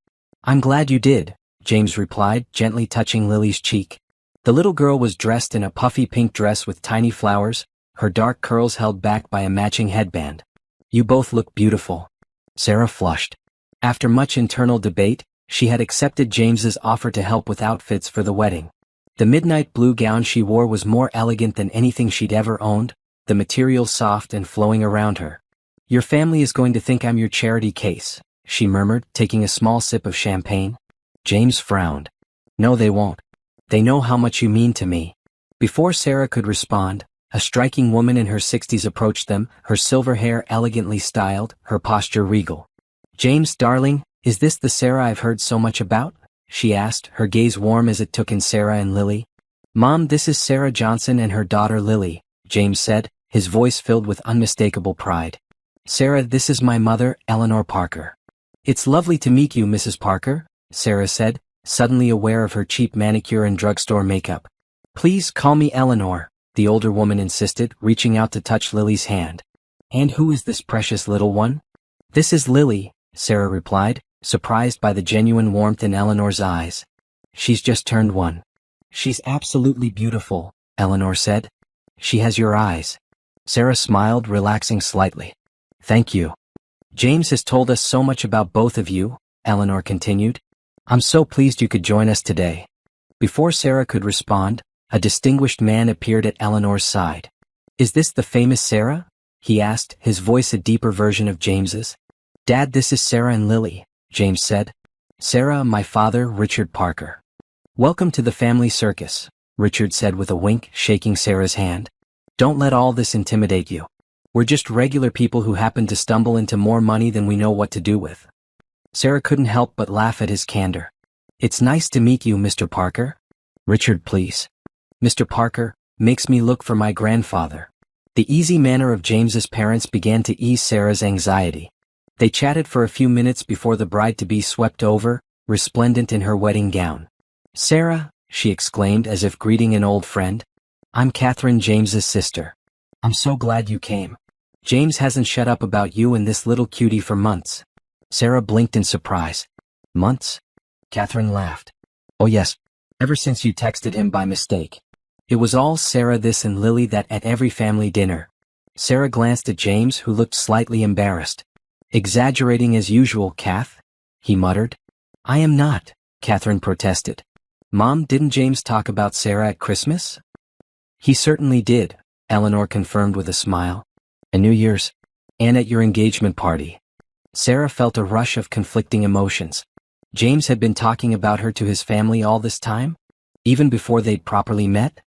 "I'm glad you did," James replied, gently touching Lily's cheek. The little girl was dressed in a puffy pink dress with tiny flowers, her dark curls held back by a matching headband. "You both look beautiful." Sarah flushed. After much internal debate, she had accepted James's offer to help with outfits for the wedding. The midnight blue gown she wore was more elegant than anything she'd ever owned, the material soft and flowing around her. "Your family is going to think I'm your charity case," she murmured, taking a small sip of champagne. James frowned. "No, they won't. They know how much you mean to me." Before Sarah could respond, a striking woman in her 60s approached them, her silver hair elegantly styled, her posture regal. "James, darling, is this the Sarah I've heard so much about?" she asked, her gaze warm as it took in Sarah and Lily. "Mom, this is Sarah Johnson and her daughter Lily," James said, his voice filled with unmistakable pride. "Sarah, this is my mother, Eleanor Parker." "It's lovely to meet you, Mrs. Parker," Sarah said, suddenly aware of her cheap manicure and drugstore makeup. "Please call me Eleanor," the older woman insisted, reaching out to touch Lily's hand. "And who is this precious little one?" "This is Lily," Sarah replied, surprised by the genuine warmth in Eleanor's eyes. "She's just turned 1. "She's absolutely beautiful," Eleanor said. "She has your eyes." Sarah smiled, relaxing slightly. "Thank you. James has told us so much about both of you," Eleanor continued. "I'm so pleased you could join us today." Before Sarah could respond, a distinguished man appeared at Eleanor's side. "Is this the famous Sarah?" he asked, his voice a deeper version of James's. "Dad, this is Sarah and Lily," James said. "Sarah, my father, Richard Parker." "Welcome to the family circus," Richard said with a wink, shaking Sarah's hand. "Don't let all this intimidate you. We're just regular people who happen to stumble into more money than we know what to do with." Sarah couldn't help but laugh at his candor. "It's nice to meet you, Mr. Parker." "Richard, please." "Mr. Parker makes me look for my grandfather." The easy manner of James's parents began to ease Sarah's anxiety. They chatted for a few minutes before the bride-to-be swept over, resplendent in her wedding gown. "Sarah," she exclaimed as if greeting an old friend. "I'm Catherine, James's sister. I'm so glad you came. James hasn't shut up about you and this little cutie for months." Sarah blinked in surprise. "Months?" Catherine laughed. "Oh yes, ever since you texted him by mistake." It was all Sarah this and Lily that at every family dinner. Sarah glanced at James, who looked slightly embarrassed. "Exaggerating as usual, Kath," he muttered. "I am not," Catherine protested. "Mom, didn't James talk about Sarah at Christmas?" "He certainly did," Eleanor confirmed with a smile. "And New Year's. And at your engagement party." Sarah felt a rush of conflicting emotions. James had been talking about her to his family all this time? Even before they'd properly met?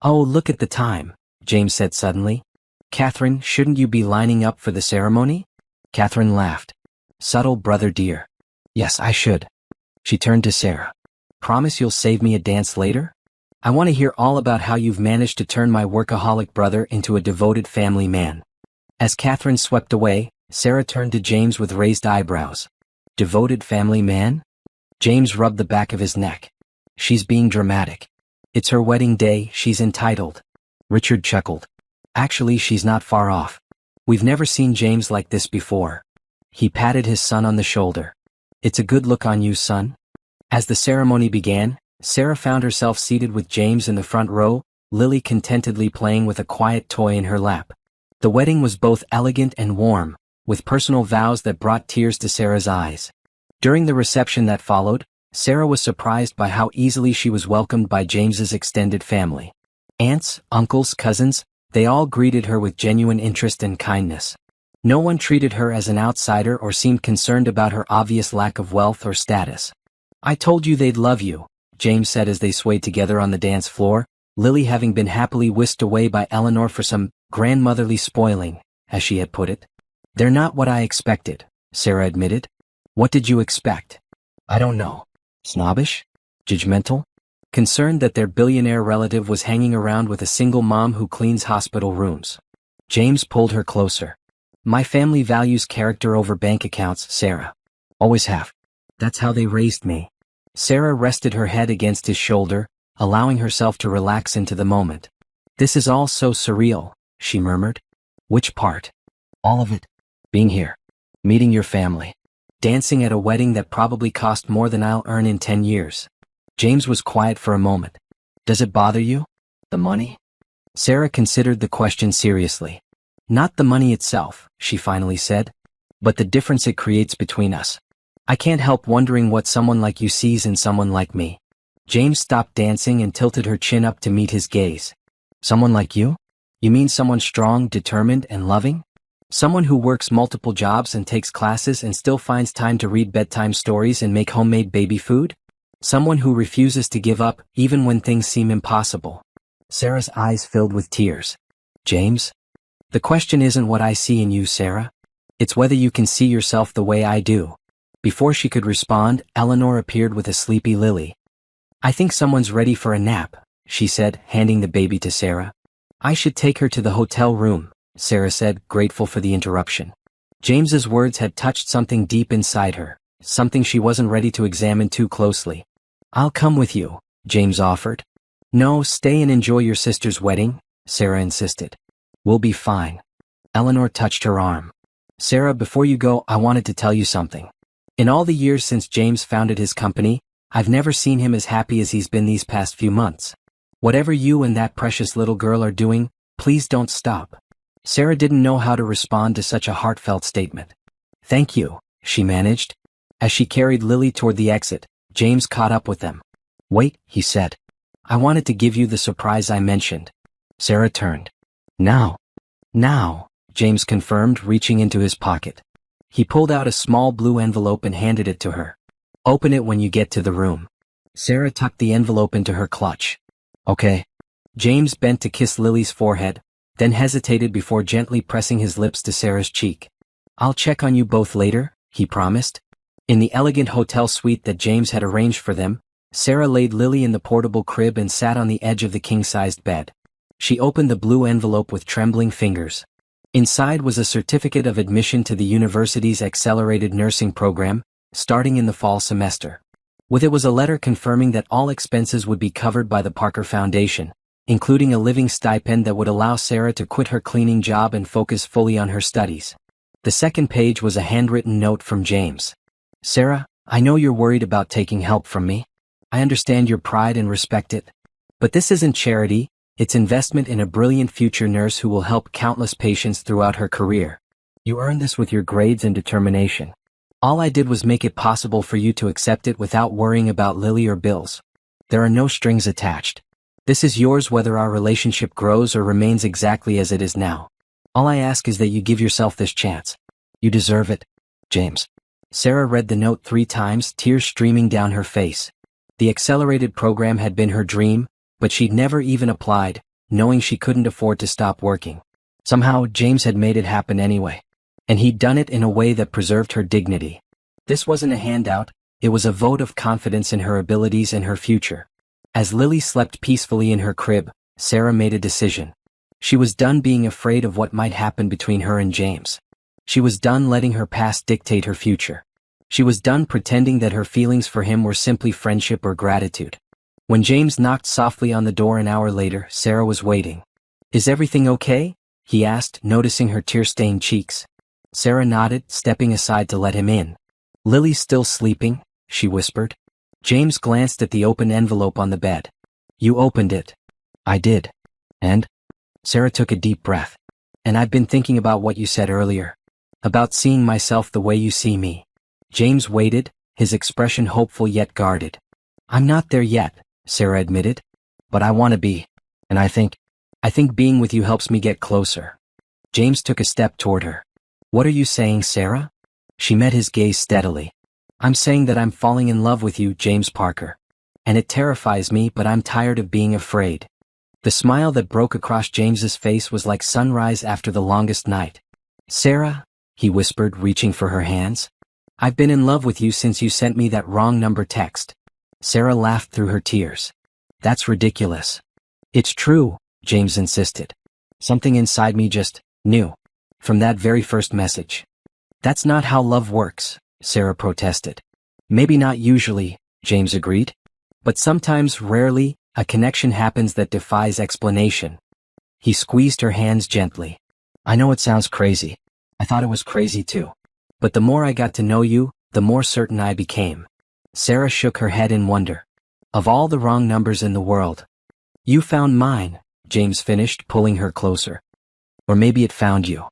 "Oh, look at the time," James said suddenly. "Catherine, shouldn't you be lining up for the ceremony?" Catherine laughed. "Subtle brother dear. Yes, I should." She turned to Sarah. "Promise you'll save me a dance later? I want to hear all about how you've managed to turn my workaholic brother into a devoted family man." As Catherine swept away, Sarah turned to James with raised eyebrows. "Devoted family man?" James rubbed the back of his neck. "She's being dramatic. It's her wedding day, she's entitled." Richard chuckled. "Actually, she's not far off. We've never seen James like this before." He patted his son on the shoulder. "It's a good look on you, son." As the ceremony began, Sarah found herself seated with James in the front row, Lily contentedly playing with a quiet toy in her lap. The wedding was both elegant and warm, with personal vows that brought tears to Sarah's eyes. During the reception that followed, Sarah was surprised by how easily she was welcomed by James's extended family. Aunts, uncles, cousins, they all greeted her with genuine interest and kindness. No one treated her as an outsider or seemed concerned about her obvious lack of wealth or status. "I told you they'd love you," James said as they swayed together on the dance floor, Lily having been happily whisked away by Eleanor for some grandmotherly spoiling, as she had put it. "They're not what I expected," Sarah admitted. "What did you expect?" "I don't know. Snobbish? Judgmental?" concerned that their billionaire relative was hanging around with a single mom who cleans hospital rooms. James pulled her closer. My family values character over bank accounts, Sarah. Always have. That's how they raised me. Sarah rested her head against his shoulder, allowing herself to relax into the moment. This is all so surreal, she murmured. Which part? All of it. Being here. Meeting your family. Dancing at a wedding that probably cost more than I'll earn in 10 years. James was quiet for a moment. Does it bother you? The money? Sarah considered the question seriously. Not the money itself, she finally said, but the difference it creates between us. I can't help wondering what someone like you sees in someone like me. James stopped dancing and tilted her chin up to meet his gaze. Someone like you? You mean someone strong, determined, and loving? Someone who works multiple jobs and takes classes and still finds time to read bedtime stories and make homemade baby food? Someone who refuses to give up even when things seem impossible. Sarah's eyes filled with tears. James? The question isn't what I see in you, Sarah. It's whether you can see yourself the way I do. Before she could respond, Eleanor appeared with a sleepy Lily. I think someone's ready for a nap, she said, handing the baby to Sarah. I should take her to the hotel room, Sarah said, grateful for the interruption. James's words had touched something deep inside her, something she wasn't ready to examine too closely. I'll come with you, James offered. No, stay and enjoy your sister's wedding, Sarah insisted. We'll be fine. Eleanor touched her arm. Sarah, before you go, I wanted to tell you something. In all the years since James founded his company, I've never seen him as happy as he's been these past few months. Whatever you and that precious little girl are doing, please don't stop. Sarah didn't know how to respond to such a heartfelt statement. Thank you, she managed. As she carried Lily toward the exit, James caught up with them. Wait, he said. I wanted to give you the surprise I mentioned. Sarah turned. Now, James confirmed, reaching into his pocket. He pulled out a small blue envelope and handed it to her. Open it when you get to the room. Sarah tucked the envelope into her clutch. Okay. James bent to kiss Lily's forehead, then hesitated before gently pressing his lips to Sarah's cheek. I'll check on you both later, he promised. In the elegant hotel suite that James had arranged for them, Sarah laid Lily in the portable crib and sat on the edge of the king-sized bed. She opened the blue envelope with trembling fingers. Inside was a certificate of admission to the university's accelerated nursing program, starting in the fall semester. With it was a letter confirming that all expenses would be covered by the Parker Foundation, including a living stipend that would allow Sarah to quit her cleaning job and focus fully on her studies. The second page was a handwritten note from James. Sarah, I know you're worried about taking help from me. I understand your pride and respect it. But this isn't charity, it's investment in a brilliant future nurse who will help countless patients throughout her career. You earned this with your grades and determination. All I did was make it possible for you to accept it without worrying about Lily or bills. There are no strings attached. This is yours whether our relationship grows or remains exactly as it is now. All I ask is that you give yourself this chance. You deserve it, James. Sarah read the note 3 times, tears streaming down her face. The accelerated program had been her dream, but she'd never even applied, knowing she couldn't afford to stop working. Somehow, James had made it happen anyway. And he'd done it in a way that preserved her dignity. This wasn't a handout, it was a vote of confidence in her abilities and her future. As Lily slept peacefully in her crib, Sarah made a decision. She was done being afraid of what might happen between her and James. She was done letting her past dictate her future. She was done pretending that her feelings for him were simply friendship or gratitude. When James knocked softly on the door an hour later, Sarah was waiting. Is everything okay? He asked, noticing her tear-stained cheeks. Sarah nodded, stepping aside to let him in. Lily's still sleeping, she whispered. James glanced at the open envelope on the bed. You opened it. I did. And? Sarah took a deep breath. And I've been thinking about what you said earlier. About seeing myself the way you see me. James waited, his expression hopeful yet guarded. I'm not there yet, Sarah admitted. But I want to be. And I think being with you helps me get closer. James took a step toward her. What are you saying, Sarah? She met his gaze steadily. I'm saying that I'm falling in love with you, James Parker. And it terrifies me, but I'm tired of being afraid. The smile that broke across James's face was like sunrise after the longest night. Sarah, he whispered, reaching for her hands. I've been in love with you since you sent me that wrong number text. Sarah laughed through her tears. That's ridiculous. It's true, James insisted. Something inside me just knew. From that very first message. That's not how love works, Sarah protested. Maybe not usually, James agreed. But sometimes, rarely, a connection happens that defies explanation. He squeezed her hands gently. I know it sounds crazy. I thought it was crazy too. But the more I got to know you, the more certain I became. Sarah shook her head in wonder. Of all the wrong numbers in the world. You found mine, James finished, pulling her closer. Or maybe it found you.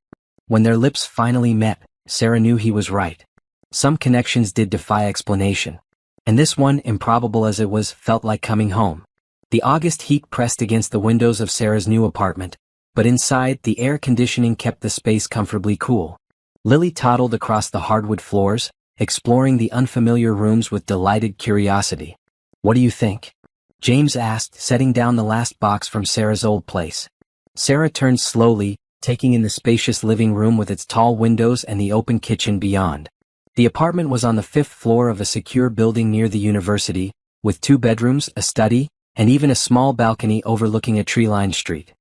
When their lips finally met, Sarah knew he was right. Some connections did defy explanation. And this one, improbable as it was, felt like coming home. The August heat pressed against the windows of Sarah's new apartment, but inside, the air conditioning kept the space comfortably cool. Lily toddled across the hardwood floors, exploring the unfamiliar rooms with delighted curiosity. What do you think? James asked, setting down the last box from Sarah's old place. Sarah turned slowly, taking in the spacious living room with its tall windows and the open kitchen beyond. The apartment was on the 5th floor of a secure building near the university, with 2 bedrooms, a study, and even a small balcony overlooking a tree-lined street.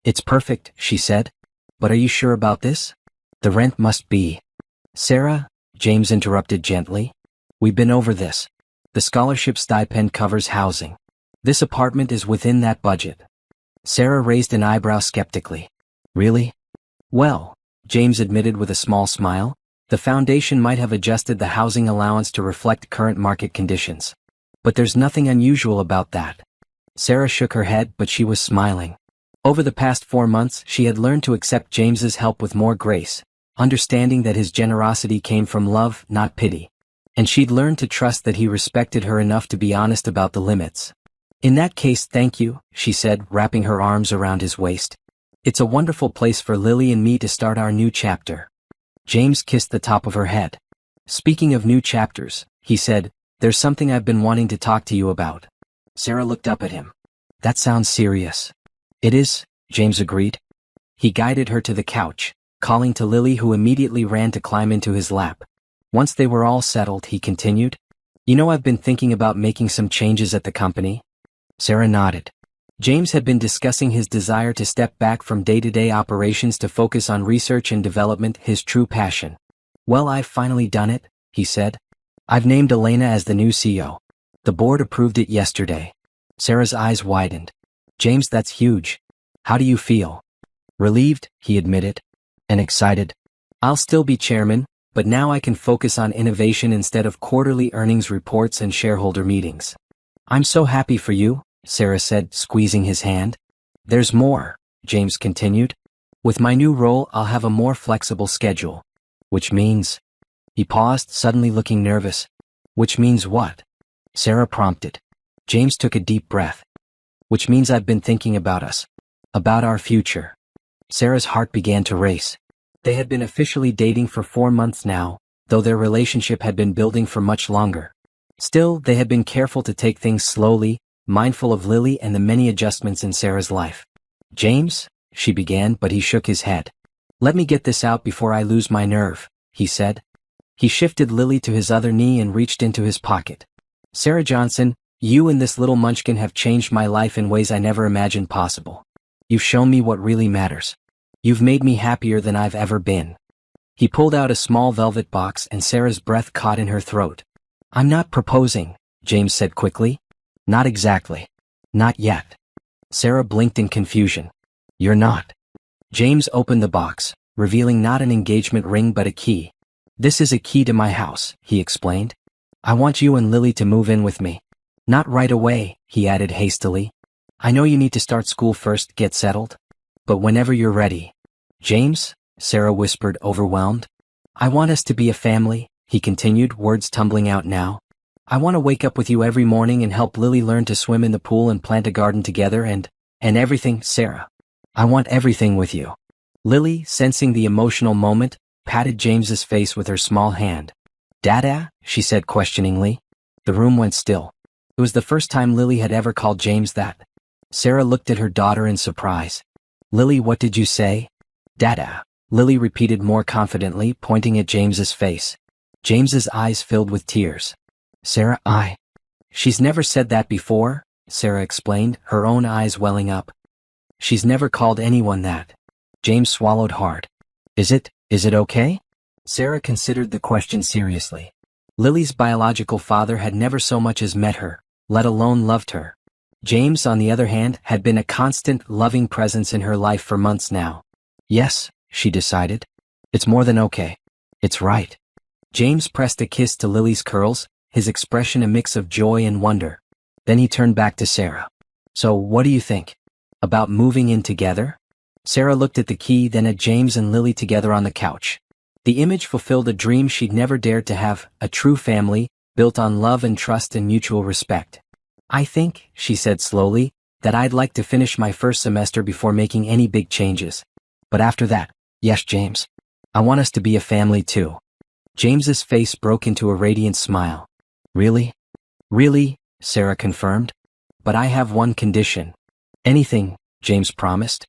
It's perfect, she said. But are you sure about this? The rent must be. Sarah, James interrupted gently. We've been over this. The scholarship stipend covers housing. This apartment is within that budget. Sarah raised an eyebrow skeptically. Really? Well, James admitted with a small smile, the foundation might have adjusted the housing allowance to reflect current market conditions. But there's nothing unusual about that. Sarah shook her head, but she was smiling. Over the past 4 months, she had learned to accept James's help with more grace, understanding that his generosity came from love, not pity. And she'd learned to trust that he respected her enough to be honest about the limits. In that case, thank you, she said, wrapping her arms around his waist. It's a wonderful place for Lily and me to start our new chapter. James kissed the top of her head. Speaking of new chapters, he said, there's something I've been wanting to talk to you about. Sarah looked up at him. That sounds serious. It is, James agreed. He guided her to the couch, calling to Lily, who immediately ran to climb into his lap. Once they were all settled, he continued. You know, I've been thinking about making some changes at the company. Sarah nodded. James had been discussing his desire to step back from day-to-day operations to focus on research and development, his true passion. Well, I've finally done it, he said. I've named Elena as the new CEO. The board approved it yesterday. Sarah's eyes widened. James, that's huge. How do you feel? Relieved, he admitted. And excited. I'll still be chairman, but now I can focus on innovation instead of quarterly earnings reports and shareholder meetings. I'm so happy for you, Sarah said, squeezing his hand. There's more, James continued. With my new role, I'll have a more flexible schedule. Which means... He paused, suddenly looking nervous. Which means what? Sarah prompted. James took a deep breath. Which means I've been thinking about us. About our future. Sarah's heart began to race. They had been officially dating for 4 months now, though their relationship had been building for much longer. Still, they had been careful to take things slowly, mindful of Lily and the many adjustments in Sarah's life. James, she began, but he shook his head. Let me get this out before I lose my nerve, he said. He shifted Lily to his other knee and reached into his pocket. Sarah Johnson, you and this little munchkin have changed my life in ways I never imagined possible. You've shown me what really matters. You've made me happier than I've ever been. He pulled out a small velvet box and Sarah's breath caught in her throat. I'm not proposing, James said quickly. Not exactly. Not yet. Sarah blinked in confusion. You're not. James opened the box, revealing not an engagement ring but a key. This is a key to my house, he explained. I want you and Lily to move in with me. Not right away, he added hastily. I know you need to start school first, get settled. But whenever you're ready. James, Sarah whispered, overwhelmed. I want us to be a family, he continued, words tumbling out now. I want to wake up with you every morning and help Lily learn to swim in the pool and plant a garden together and everything, Sarah. I want everything with you. Lily, sensing the emotional moment, patted James's face with her small hand. Dada? She said questioningly. The room went still. It was the first time Lily had ever called James that. Sarah looked at her daughter in surprise. Lily, what did you say? Dada, Lily repeated more confidently, pointing at James's face. James's eyes filled with tears. Sarah, She's never said that before, Sarah explained, her own eyes welling up. She's never called anyone that. James swallowed hard. Is it okay? Sarah considered the question seriously. Lily's biological father had never so much as met her, let alone loved her. James, on the other hand, had been a constant, loving presence in her life for months now. Yes, she decided. It's more than okay. It's right. James pressed a kiss to Lily's curls, his expression a mix of joy and wonder. Then he turned back to Sarah. So what do you think? About moving in together? Sarah looked at the key, then at James and Lily together on the couch. The image fulfilled a dream she'd never dared to have, a true family, built on love and trust and mutual respect. I think, she said slowly, that I'd like to finish my first semester before making any big changes. But after that, yes, James. I want us to be a family too. James's face broke into a radiant smile. Really? Really? Sarah confirmed. But I have one condition. Anything, James promised.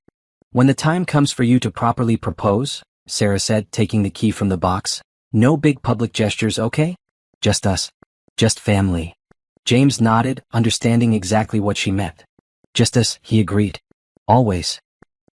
When the time comes for you to properly propose, Sarah said, taking the key from the box. No big public gestures, okay? Just us. Just family. James nodded, understanding exactly what she meant. Just us, he agreed. Always.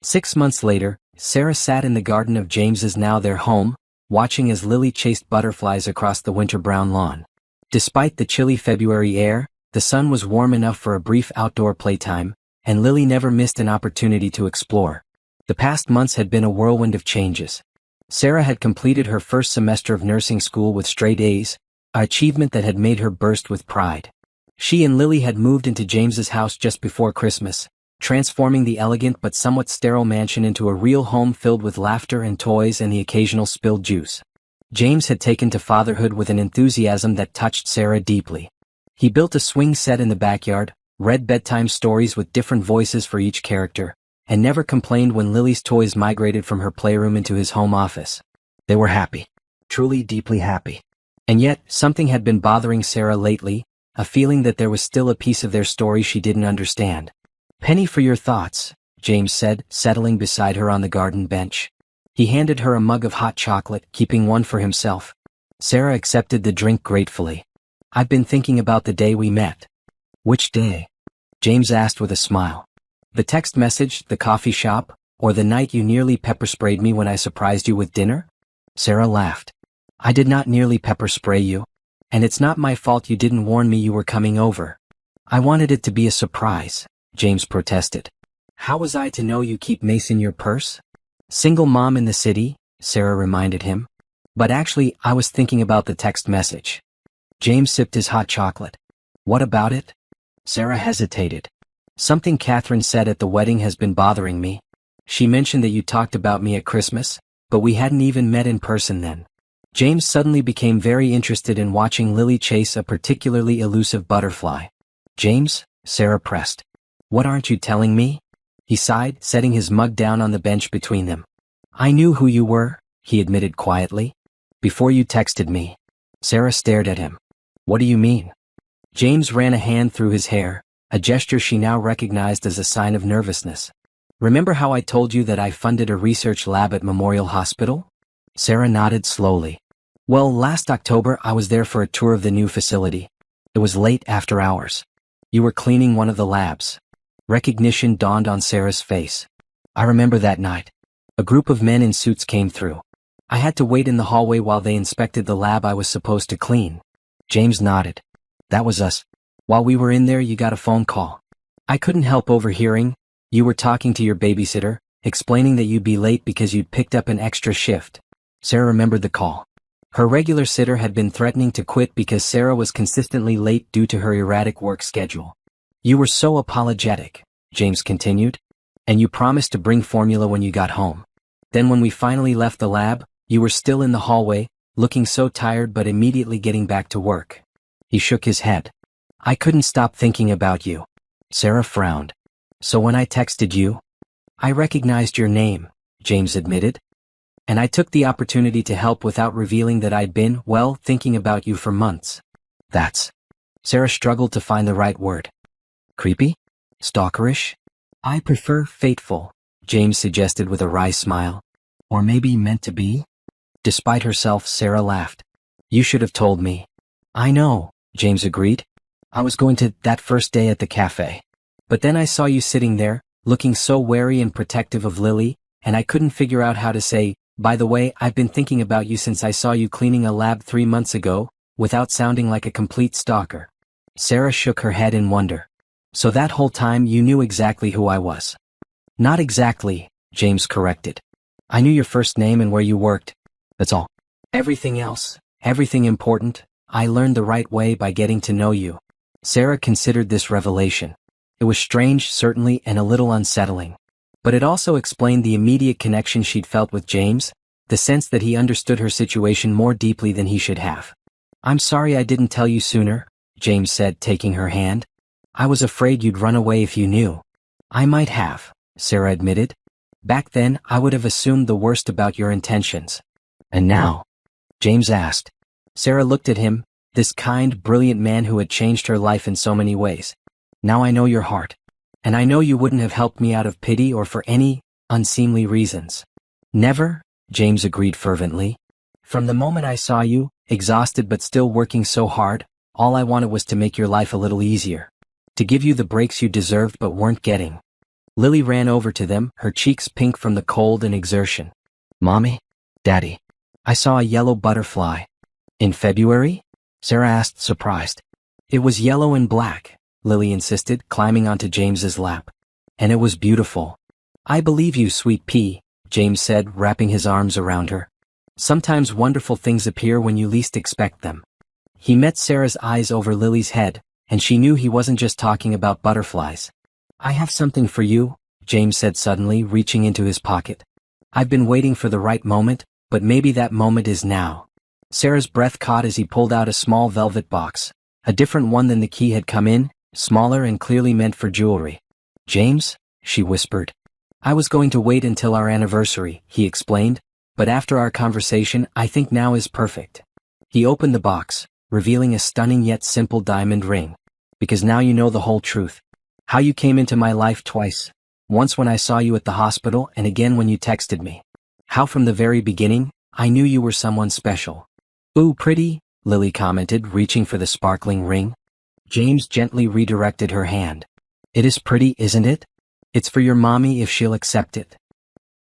6 months later, Sarah sat in the garden of James's now their home, watching as Lily chased butterflies across the winter-brown lawn. Despite the chilly February air, the sun was warm enough for a brief outdoor playtime, and Lily never missed an opportunity to explore. The past months had been a whirlwind of changes. Sarah had completed her first semester of nursing school with straight A's, an achievement that had made her burst with pride. She and Lily had moved into James's house just before Christmas, transforming the elegant but somewhat sterile mansion into a real home filled with laughter and toys and the occasional spilled juice. James had taken to fatherhood with an enthusiasm that touched Sarah deeply. He built a swing set in the backyard, read bedtime stories with different voices for each character, and never complained when Lily's toys migrated from her playroom into his home office. They were happy. Truly deeply happy. And yet, something had been bothering Sarah lately, a feeling that there was still a piece of their story she didn't understand. Penny for your thoughts, James said, settling beside her on the garden bench. He handed her a mug of hot chocolate, keeping one for himself. Sarah accepted the drink gratefully. I've been thinking about the day we met. Which day? James asked with a smile. The text message, the coffee shop, or the night you nearly pepper-sprayed me when I surprised you with dinner? Sarah laughed. I did not nearly pepper-spray you. And it's not my fault you didn't warn me you were coming over. I wanted it to be a surprise, James protested. How was I to know you keep mace in your purse? Single mom in the city, Sarah reminded him. But actually, I was thinking about the text message. James sipped his hot chocolate. What about it? Sarah hesitated. Something Catherine said at the wedding has been bothering me. She mentioned that you talked about me at Christmas, but we hadn't even met in person then. James suddenly became very interested in watching Lily chase a particularly elusive butterfly. James, Sarah pressed. What aren't you telling me? He sighed, setting his mug down on the bench between them. I knew who you were, he admitted quietly. Before you texted me. Sarah stared at him. What do you mean? James ran a hand through his hair, a gesture she now recognized as a sign of nervousness. Remember how I told you that I funded a research lab at Memorial Hospital? Sarah nodded slowly. Well, last October I was there for a tour of the new facility. It was late after hours. You were cleaning one of the labs. Recognition dawned on Sarah's face. I remember that night. A group of men in suits came through. I had to wait in the hallway while they inspected the lab I was supposed to clean. James nodded. That was us. While we were in there, you got a phone call. I couldn't help overhearing. You were talking to your babysitter, explaining that you'd be late because you'd picked up an extra shift. Sarah remembered the call. Her regular sitter had been threatening to quit because Sarah was consistently late due to her erratic work schedule. You were so apologetic, James continued. And you promised to bring formula when you got home. Then when we finally left the lab, you were still in the hallway, looking so tired but immediately getting back to work. He shook his head. I couldn't stop thinking about you. Sarah frowned. So when I texted you, I recognized your name, James admitted. And I took the opportunity to help without revealing that I'd been, well, thinking about you for months. That's... Sarah struggled to find the right word. Creepy? Stalkerish? I prefer fateful, James suggested with a wry smile. Or maybe meant to be? Despite herself, Sarah laughed. You should have told me. I know, James agreed. I was going to that first day at the cafe. But then I saw you sitting there, looking so wary and protective of Lily, and I couldn't figure out how to say, by the way, I've been thinking about you since I saw you cleaning a lab 3 months ago, without sounding like a complete stalker. Sarah shook her head in wonder. So that whole time you knew exactly who I was. Not exactly, James corrected. I knew your first name and where you worked. That's all. Everything else, everything important, I learned the right way by getting to know you. Sarah considered this revelation. It was strange, certainly, and a little unsettling. But it also explained the immediate connection she'd felt with James, the sense that he understood her situation more deeply than he should have. I'm sorry I didn't tell you sooner, James said, taking her hand. I was afraid you'd run away if you knew. I might have, Sarah admitted. Back then, I would have assumed the worst about your intentions. And now? James asked. Sarah looked at him, this kind, brilliant man who had changed her life in so many ways. Now I know your heart. And I know you wouldn't have helped me out of pity or for any unseemly reasons. Never, James agreed fervently. From the moment I saw you, exhausted but still working so hard, all I wanted was to make your life a little easier. To give you the breaks you deserved but weren't getting. Lily ran over to them, her cheeks pink from the cold and exertion. Mommy? Daddy? I saw a yellow butterfly. In February? Sarah asked, surprised. It was yellow and black, Lily insisted, climbing onto James's lap. And it was beautiful. I believe you, sweet pea, James said, wrapping his arms around her. Sometimes wonderful things appear when you least expect them. He met Sarah's eyes over Lily's head, and she knew he wasn't just talking about butterflies. I have something for you, James said suddenly, reaching into his pocket. I've been waiting for the right moment, but maybe that moment is now. Sarah's breath caught as he pulled out a small velvet box, a different one than the key had come in, smaller and clearly meant for jewelry. James? She whispered. I was going to wait until our anniversary, he explained, but after our conversation, I think now is perfect. He opened the box, revealing a stunning yet simple diamond ring. Because now you know the whole truth. How you came into my life twice. Once when I saw you at the hospital and again when you texted me. How from the very beginning, I knew you were someone special. Ooh, pretty, Lily commented, reaching for the sparkling ring. James gently redirected her hand. It is pretty, isn't it? It's for your mommy if she'll accept it.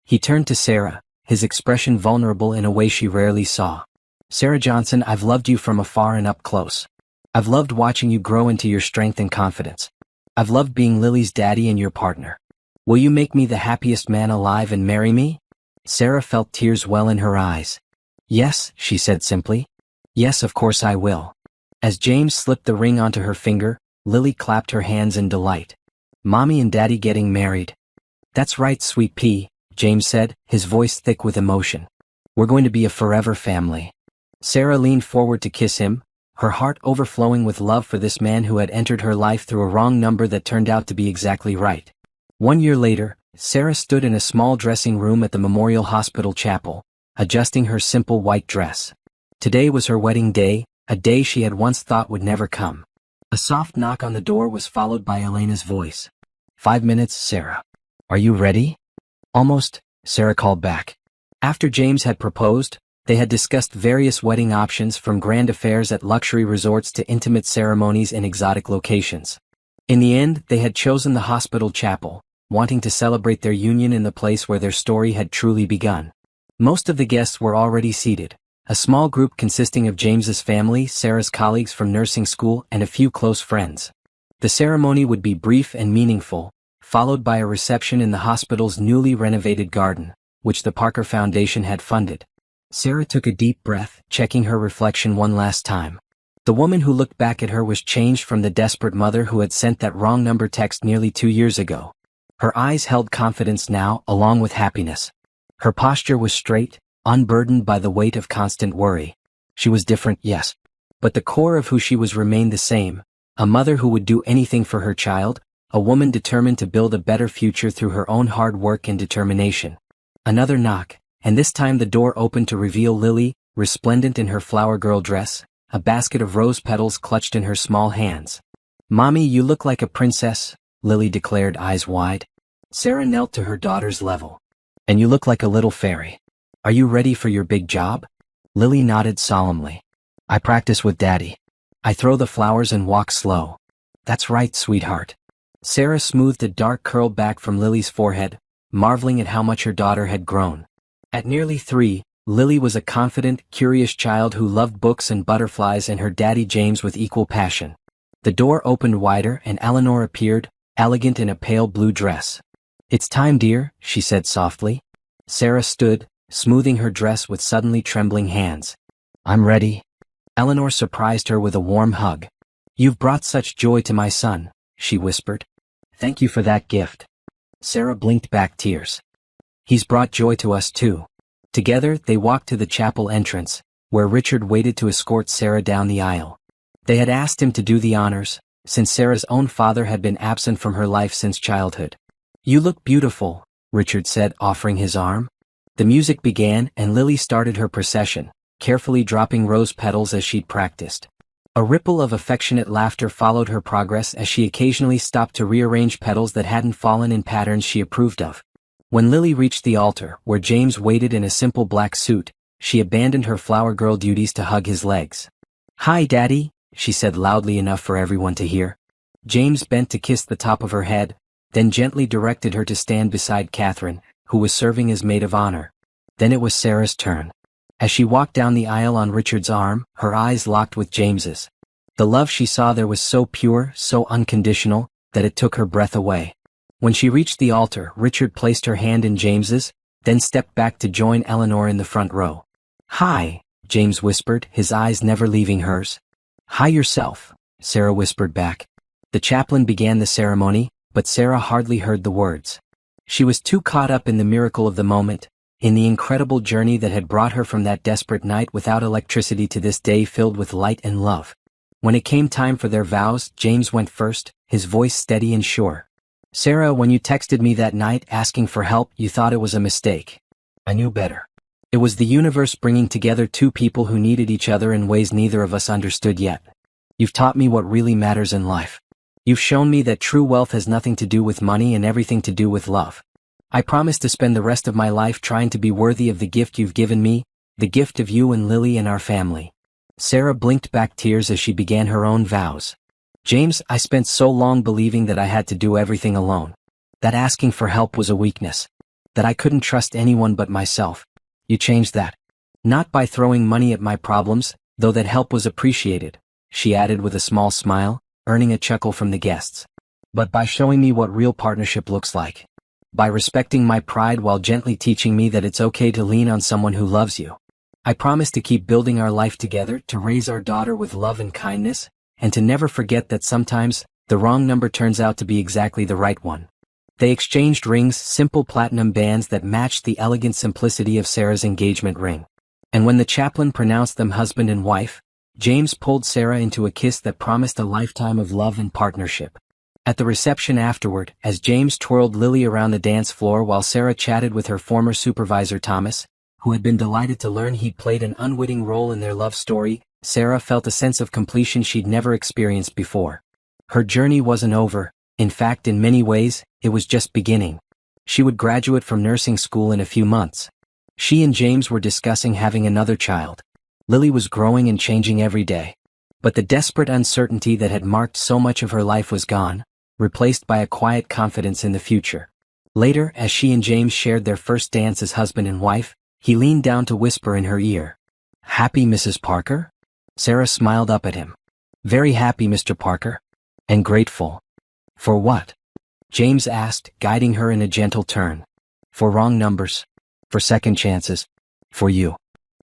He turned to Sarah, his expression vulnerable in a way she rarely saw. Sarah Johnson, I've loved you from afar and up close. I've loved watching you grow into your strength and confidence. I've loved being Lily's daddy and your partner. Will you make me the happiest man alive and marry me? Sarah felt tears well in her eyes. Yes, she said simply. Yes, of course I will. As James slipped the ring onto her finger, Lily clapped her hands in delight. Mommy and Daddy getting married. That's right, sweet pea, James said, his voice thick with emotion. We're going to be a forever family. Sarah leaned forward to kiss him, her heart overflowing with love for this man who had entered her life through a wrong number that turned out to be exactly right. 1 year later, Sarah stood in a small dressing room at the Memorial Hospital chapel, adjusting her simple white dress. Today was her wedding day, a day she had once thought would never come. A soft knock on the door was followed by Elena's voice. 5 minutes, Sarah. Are you ready? Almost, Sarah called back. After James had proposed, they had discussed various wedding options from grand affairs at luxury resorts to intimate ceremonies in exotic locations. In the end, they had chosen the hospital chapel, wanting to celebrate their union in the place where their story had truly begun. Most of the guests were already seated, a small group consisting of James's family, Sarah's colleagues from nursing school, and a few close friends. The ceremony would be brief and meaningful, followed by a reception in the hospital's newly renovated garden, which the Parker Foundation had funded. Sarah took a deep breath, checking her reflection one last time. The woman who looked back at her was changed from the desperate mother who had sent that wrong number text nearly 2 years ago. Her eyes held confidence now, along with happiness. Her posture was straight, unburdened by the weight of constant worry. She was different, yes. But the core of who she was remained the same, a mother who would do anything for her child, a woman determined to build a better future through her own hard work and determination. Another knock, and this time the door opened to reveal Lily, resplendent in her flower girl dress, a basket of rose petals clutched in her small hands. Mommy, you look like a princess, Lily declared, eyes wide. Sarah knelt to her daughter's level. And you look like a little fairy. Are you ready for your big job? Lily nodded solemnly. I practice with Daddy. I throw the flowers and walk slow. That's right, sweetheart. Sarah smoothed a dark curl back from Lily's forehead, marveling at how much her daughter had grown. At nearly 3, Lily was a confident, curious child who loved books and butterflies and her daddy James with equal passion. The door opened wider and Eleanor appeared, elegant in a pale blue dress. "It's time, dear," she said softly. Sarah stood, smoothing her dress with suddenly trembling hands. "I'm ready." Eleanor surprised her with a warm hug. "You've brought such joy to my son," she whispered. "Thank you for that gift." Sarah blinked back tears. "He's brought joy to us too." Together, they walked to the chapel entrance, where Richard waited to escort Sarah down the aisle. They had asked him to do the honors, since Sarah's own father had been absent from her life since childhood. "You look beautiful," Richard said, offering his arm. The music began and Lily started her procession, carefully dropping rose petals as she'd practiced. A ripple of affectionate laughter followed her progress as she occasionally stopped to rearrange petals that hadn't fallen in patterns she approved of. When Lily reached the altar, where James waited in a simple black suit, she abandoned her flower girl duties to hug his legs. "Hi, Daddy," she said loudly enough for everyone to hear. James bent to kiss the top of her head, then gently directed her to stand beside Catherine, who was serving as maid of honor. Then it was Sarah's turn. As she walked down the aisle on Richard's arm, her eyes locked with James's. The love she saw there was so pure, so unconditional, that it took her breath away. When she reached the altar, Richard placed her hand in James's, then stepped back to join Eleanor in the front row. "Hi," James whispered, his eyes never leaving hers. "Hi yourself," Sarah whispered back. The chaplain began the ceremony, but Sarah hardly heard the words. She was too caught up in the miracle of the moment, in the incredible journey that had brought her from that desperate night without electricity to this day filled with light and love. When it came time for their vows, James went first, his voice steady and sure. "Sarah, when you texted me that night asking for help, you thought it was a mistake. I knew better. It was the universe bringing together two people who needed each other in ways neither of us understood yet. You've taught me what really matters in life. You've shown me that true wealth has nothing to do with money and everything to do with love. I promise to spend the rest of my life trying to be worthy of the gift you've given me, the gift of you and Lily and our family." Sarah blinked back tears as she began her own vows. "James, I spent so long believing that I had to do everything alone. That asking for help was a weakness. That I couldn't trust anyone but myself. You changed that. Not by throwing money at my problems, though that help was appreciated," she added with a small smile, earning a chuckle from the guests. "But by showing me what real partnership looks like. By respecting my pride while gently teaching me that it's okay to lean on someone who loves you. I promise to keep building our life together, to raise our daughter with love and kindness, and to never forget that sometimes, the wrong number turns out to be exactly the right one." They exchanged rings, simple platinum bands that matched the elegant simplicity of Sarah's engagement ring. And when the chaplain pronounced them husband and wife, James pulled Sarah into a kiss that promised a lifetime of love and partnership. At the reception afterward, as James twirled Lily around the dance floor while Sarah chatted with her former supervisor Thomas, who had been delighted to learn he'd played an unwitting role in their love story, Sarah felt a sense of completion she'd never experienced before. Her journey wasn't over. In fact, in many ways, it was just beginning. She would graduate from nursing school in a few months. She and James were discussing having another child. Lily was growing and changing every day. But the desperate uncertainty that had marked so much of her life was gone, replaced by a quiet confidence in the future. Later, as she and James shared their first dance as husband and wife, he leaned down to whisper in her ear. "Happy, Mrs. Parker?" Sarah smiled up at him. "Very happy, Mr. Parker. And grateful." "For what?" James asked, guiding her in a gentle turn. "For wrong numbers. For second chances. For you."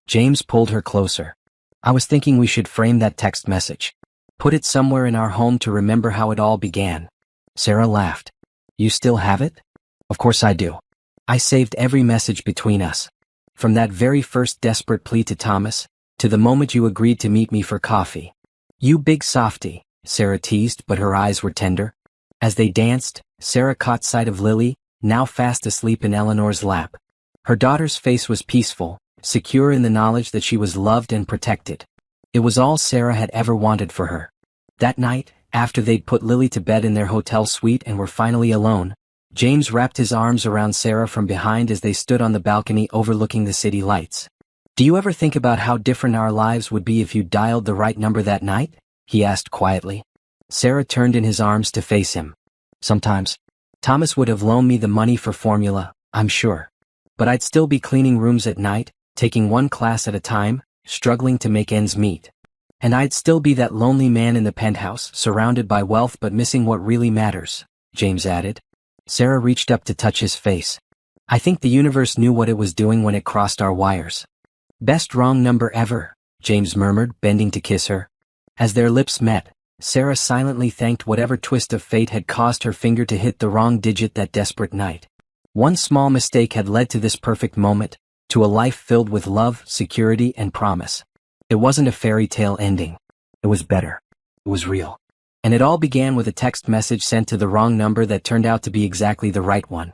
James pulled her closer. "I was thinking we should frame that text message. Put it somewhere in our home to remember how it all began." Sarah laughed. "You still have it?" "Of course I do. I saved every message between us. From that very first desperate plea to Thomas, to the moment you agreed to meet me for coffee." "You big softy," Sarah teased, but her eyes were tender. As they danced, Sarah caught sight of Lily, now fast asleep in Eleanor's lap. Her daughter's face was peaceful, secure in the knowledge that she was loved and protected. It was all Sarah had ever wanted for her. That night, after they'd put Lily to bed in their hotel suite and were finally alone, James wrapped his arms around Sarah from behind as they stood on the balcony overlooking the city lights. "Do you ever think about how different our lives would be if you dialed the right number that night?" he asked quietly. Sarah turned in his arms to face him. Sometimes. Thomas would have loaned me the money for formula, I'm sure. But I'd still be cleaning rooms at night, taking one class at a time, struggling to make ends meet. And I'd still be that lonely man in the penthouse, surrounded by wealth but missing what really matters, James added. Sarah reached up to touch his face. I think the universe knew what it was doing when it crossed our wires. Best wrong number ever, James murmured, bending to kiss her. As their lips met, Sarah silently thanked whatever twist of fate had caused her finger to hit the wrong digit that desperate night. One small mistake had led to this perfect moment, to a life filled with love, security, and promise. It wasn't a fairy tale ending. It was better. It was real. And it all began with a text message sent to the wrong number that turned out to be exactly the right one.